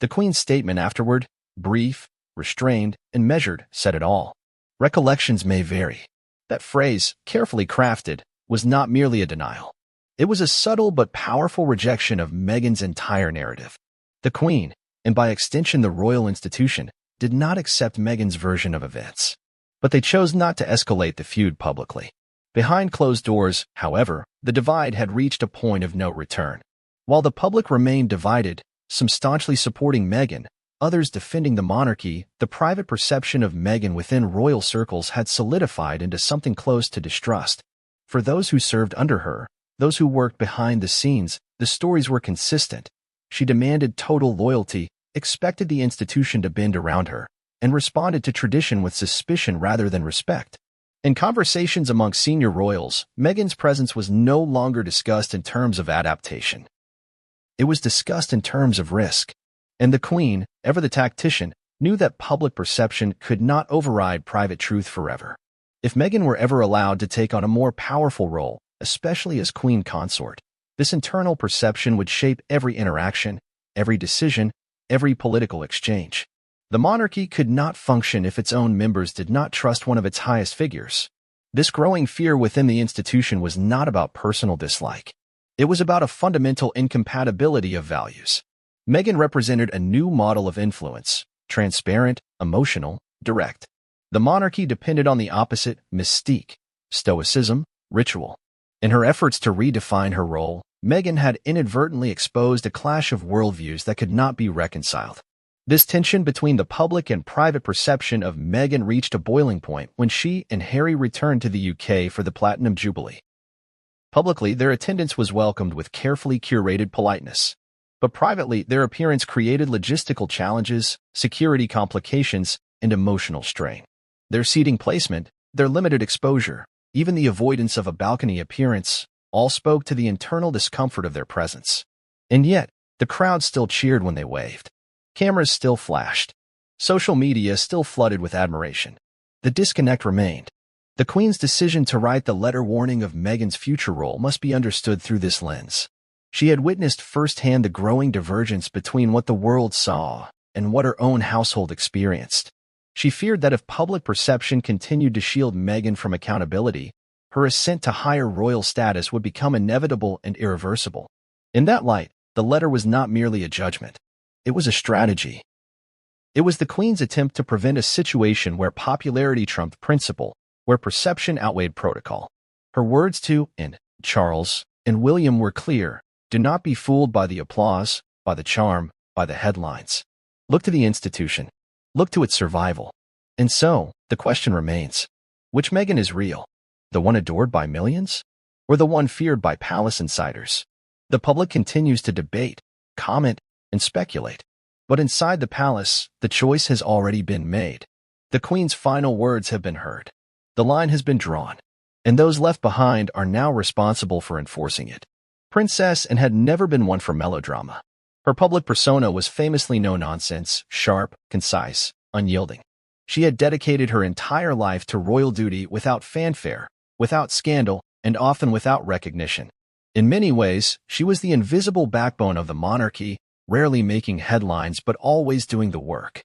The Queen's statement afterward, brief, restrained, and measured, said it all. Recollections may vary. That phrase, carefully crafted, was not merely a denial. It was a subtle but powerful rejection of Meghan's entire narrative. The Queen, and by extension the royal institution, did not accept Meghan's version of events. But they chose not to escalate the feud publicly. Behind closed doors, however, the divide had reached a point of no return. While the public remained divided, some staunchly supporting Meghan, others defending the monarchy, the private perception of Meghan within royal circles had solidified into something close to distrust. For those who served under her, those who worked behind the scenes, the stories were consistent. She demanded total loyalty, expected the institution to bend around her, and responded to tradition with suspicion rather than respect. In conversations among senior royals, Meghan's presence was no longer discussed in terms of adaptation. It was discussed in terms of risk. And the Queen, ever the tactician, knew that public perception could not override private truth forever. If Meghan were ever allowed to take on a more powerful role, especially as Queen Consort, this internal perception would shape every interaction, every decision, every political exchange. The monarchy could not function if its own members did not trust one of its highest figures. This growing fear within the institution was not about personal dislike. It was about a fundamental incompatibility of values. Meghan represented a new model of influence, transparent, emotional, direct. The monarchy depended on the opposite, mystique, stoicism, ritual. In her efforts to redefine her role, Meghan had inadvertently exposed a clash of worldviews that could not be reconciled. This tension between the public and private perception of Meghan reached a boiling point when she and Harry returned to the UK for the Platinum Jubilee. Publicly, their attendance was welcomed with carefully curated politeness. But privately, their appearance created logistical challenges, security complications, and emotional strain. Their seating placement, their limited exposure, even the avoidance of a balcony appearance, all spoke to the internal discomfort of their presence. And yet, the crowd still cheered when they waved. Cameras still flashed. Social media still flooded with admiration. The disconnect remained. The Queen's decision to write the letter warning of Meghan's future role must be understood through this lens. She had witnessed firsthand the growing divergence between what the world saw and what her own household experienced. She feared that if public perception continued to shield Meghan from accountability, her ascent to higher royal status would become inevitable and irreversible. In that light, the letter was not merely a judgment. It was a strategy. It was the Queen's attempt to prevent a situation where popularity trumped principle, where perception outweighed protocol. Her words to Charles and William were clear. Do not be fooled by the applause, by the charm, by the headlines. Look to the institution. Look to its survival. And so, the question remains, which Meghan is real? The one adored by millions? Or the one feared by palace insiders? The public continues to debate, comment, and speculate. But inside the palace, the choice has already been made. The Queen's final words have been heard. The line has been drawn. And those left behind are now responsible for enforcing it. Princess Anne had never been one for melodrama. Her public persona was famously no-nonsense, sharp, concise, unyielding. She had dedicated her entire life to royal duty without fanfare, without scandal, and often without recognition. In many ways, she was the invisible backbone of the monarchy, rarely making headlines but always doing the work.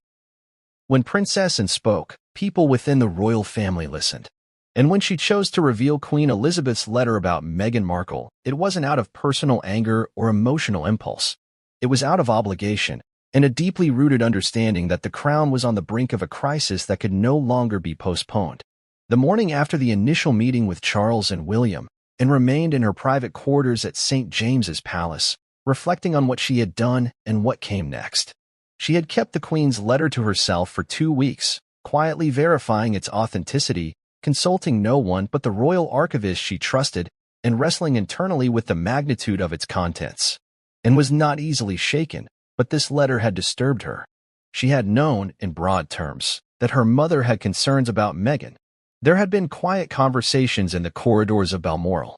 When Princess Anne spoke, people within the royal family listened. And when she chose to reveal Queen Elizabeth's letter about Meghan Markle, it wasn't out of personal anger or emotional impulse. It was out of obligation and a deeply rooted understanding that the crown was on the brink of a crisis that could no longer be postponed. The morning after the initial meeting with Charles and William, Anne remained in her private quarters at St. James's Palace, reflecting on what she had done and what came next. She had kept the Queen's letter to herself for 2 weeks, quietly verifying its authenticity, consulting no one but the royal archivist she trusted, and wrestling internally with the magnitude of its contents. And was not easily shaken, but this letter had disturbed her. She had known, in broad terms, that her mother had concerns about Meghan. There had been quiet conversations in the corridors of Balmoral.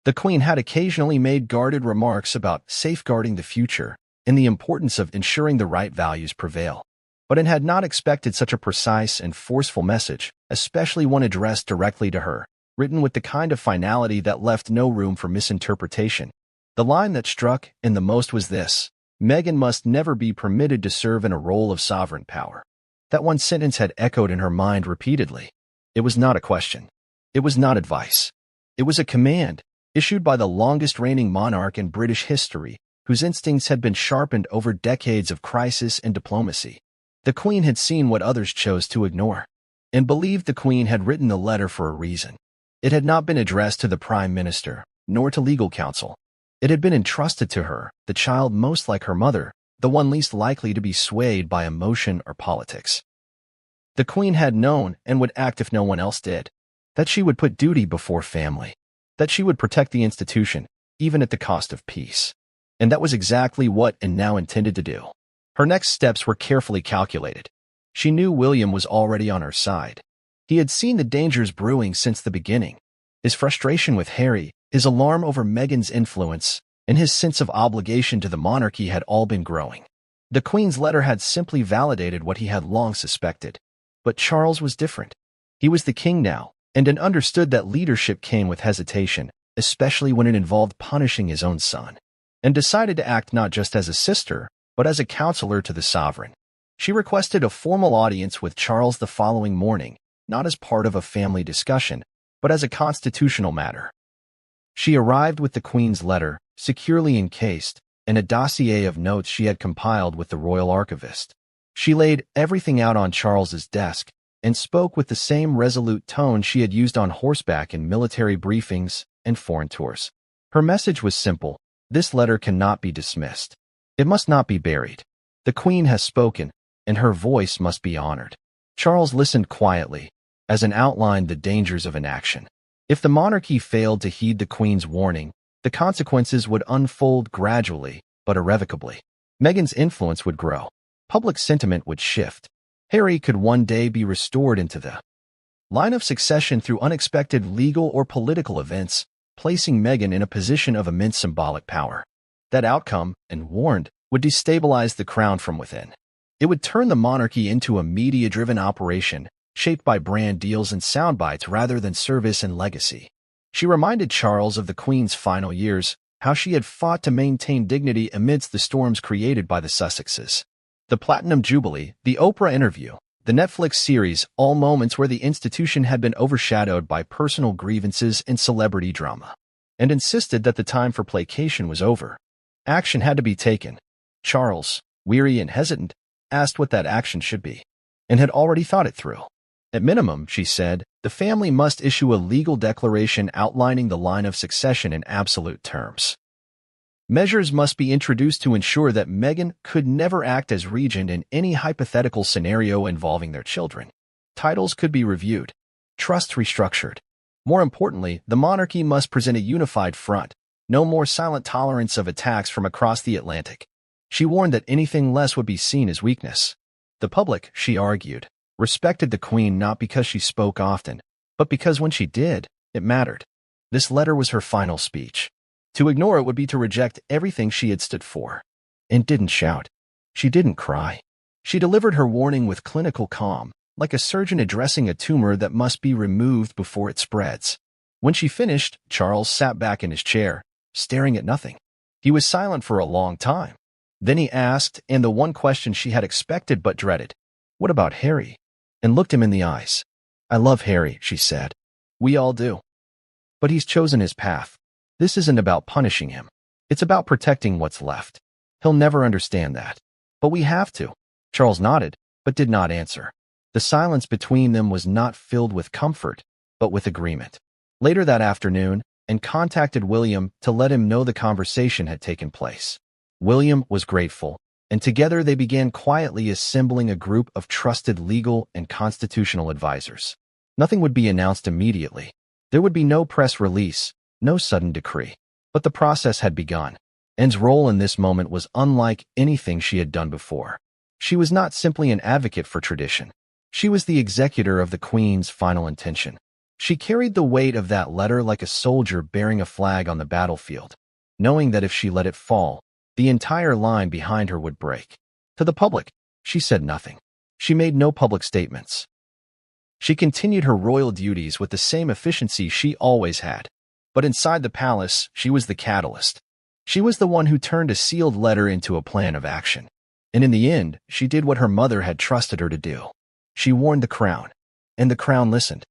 The Queen had occasionally made guarded remarks about safeguarding the future and the importance of ensuring the right values prevail. But Anne had not expected such a precise and forceful message, especially one addressed directly to her, written with the kind of finality that left no room for misinterpretation. The line that struck Anne the most was this: Meghan must never be permitted to serve in a role of sovereign power. That one sentence had echoed in her mind repeatedly. It was not a question. It was not advice. It was a command, issued by the longest reigning monarch in British history, whose instincts had been sharpened over decades of crisis and diplomacy. The Queen had seen what others chose to ignore, and believed the Queen had written the letter for a reason. It had not been addressed to the Prime Minister, nor to legal counsel. It had been entrusted to her, the child most like her mother, the one least likely to be swayed by emotion or politics. The Queen had known, and would act if no one else did, that she would put duty before family, that she would protect the institution, even at the cost of peace. And that was exactly what and now intended to do. Her next steps were carefully calculated. She knew William was already on her side. He had seen the dangers brewing since the beginning. His frustration with Harry, his alarm over Meghan's influence, and his sense of obligation to the monarchy had all been growing. The Queen's letter had simply validated what he had long suspected. But Charles was different. He was the king now, and understood that leadership came with hesitation, especially when it involved punishing his own son, and decided to act not just as a sister, but as a counselor to the sovereign. She requested a formal audience with Charles the following morning, not as part of a family discussion, but as a constitutional matter. She arrived with the Queen's letter, securely encased, and a dossier of notes she had compiled with the royal archivist. She laid everything out on Charles's desk, and spoke with the same resolute tone she had used on horseback in military briefings and foreign tours. Her message was simple: this letter cannot be dismissed. It must not be buried. The Queen has spoken, and her voice must be honored. Charles listened quietly, as an outlined the dangers of inaction. If the monarchy failed to heed the Queen's warning, the consequences would unfold gradually, but irrevocably. Meghan's influence would grow. Public sentiment would shift. Harry could one day be restored into the line of succession through unexpected legal or political events, placing Meghan in a position of immense symbolic power. That outcome, and warned, would destabilize the crown from within. It would turn the monarchy into a media-driven operation, shaped by brand deals and soundbites rather than service and legacy. She reminded Charles of the Queen's final years, how she had fought to maintain dignity amidst the storms created by the Sussexes. The Platinum Jubilee, the Oprah interview, the Netflix series, all moments where the institution had been overshadowed by personal grievances and celebrity drama, and insisted that the time for placation was over. Action had to be taken. Charles, weary and hesitant, asked what that action should be, and had already thought it through. At minimum, she said, the family must issue a legal declaration outlining the line of succession in absolute terms. Measures must be introduced to ensure that Meghan could never act as regent in any hypothetical scenario involving their children. Titles could be reviewed, trusts restructured. More importantly, the monarchy must present a unified front, no more silent tolerance of attacks from across the Atlantic. She warned that anything less would be seen as weakness. The public, she argued, respected the Queen not because she spoke often, but because when she did, it mattered. This letter was her final speech. To ignore it would be to reject everything she had stood for. And didn't shout. She didn't cry. She delivered her warning with clinical calm, like a surgeon addressing a tumor that must be removed before it spreads. When she finished, Charles sat back in his chair, staring at nothing. He was silent for a long time. Then he asked, and the one question she had expected but dreaded, "What about Harry?" And looked him in the eyes. "I love Harry," she said. "We all do. But he's chosen his path. This isn't about punishing him. It's about protecting what's left. He'll never understand that. But we have to." Charles nodded, but did not answer. The silence between them was not filled with comfort, but with agreement. Later that afternoon, and contacted William to let him know the conversation had taken place. William was grateful, and together they began quietly assembling a group of trusted legal and constitutional advisors. Nothing would be announced immediately. There would be no press release, no sudden decree. But the process had begun. Anne's role in this moment was unlike anything she had done before. She was not simply an advocate for tradition. She was the executor of the Queen's final intention. She carried the weight of that letter like a soldier bearing a flag on the battlefield, knowing that if she let it fall, the entire line behind her would break. To the public, she said nothing. She made no public statements. She continued her royal duties with the same efficiency she always had. But inside the palace, she was the catalyst. She was the one who turned a sealed letter into a plan of action. And in the end, she did what her mother had trusted her to do. She warned the crown, and the crown listened.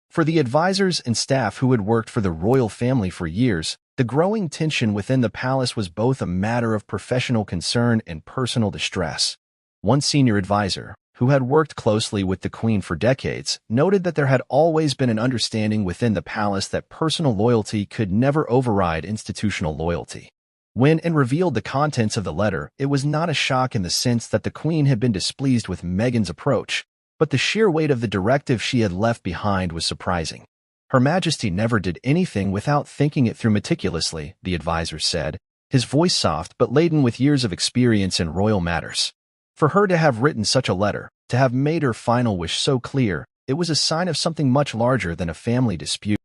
For the advisors and staff who had worked for the royal family for years, the growing tension within the palace was both a matter of professional concern and personal distress. One senior advisor, who had worked closely with the Queen for decades, noted that there had always been an understanding within the palace that personal loyalty could never override institutional loyalty. When and revealed the contents of the letter, it was not a shock in the sense that the Queen had been displeased with Meghan's approach, but the sheer weight of the directive she had left behind was surprising. Her Majesty never did anything without thinking it through meticulously, the advisor said, his voice soft but laden with years of experience in royal matters. For her to have written such a letter, to have made her final wish so clear, it was a sign of something much larger than a family dispute.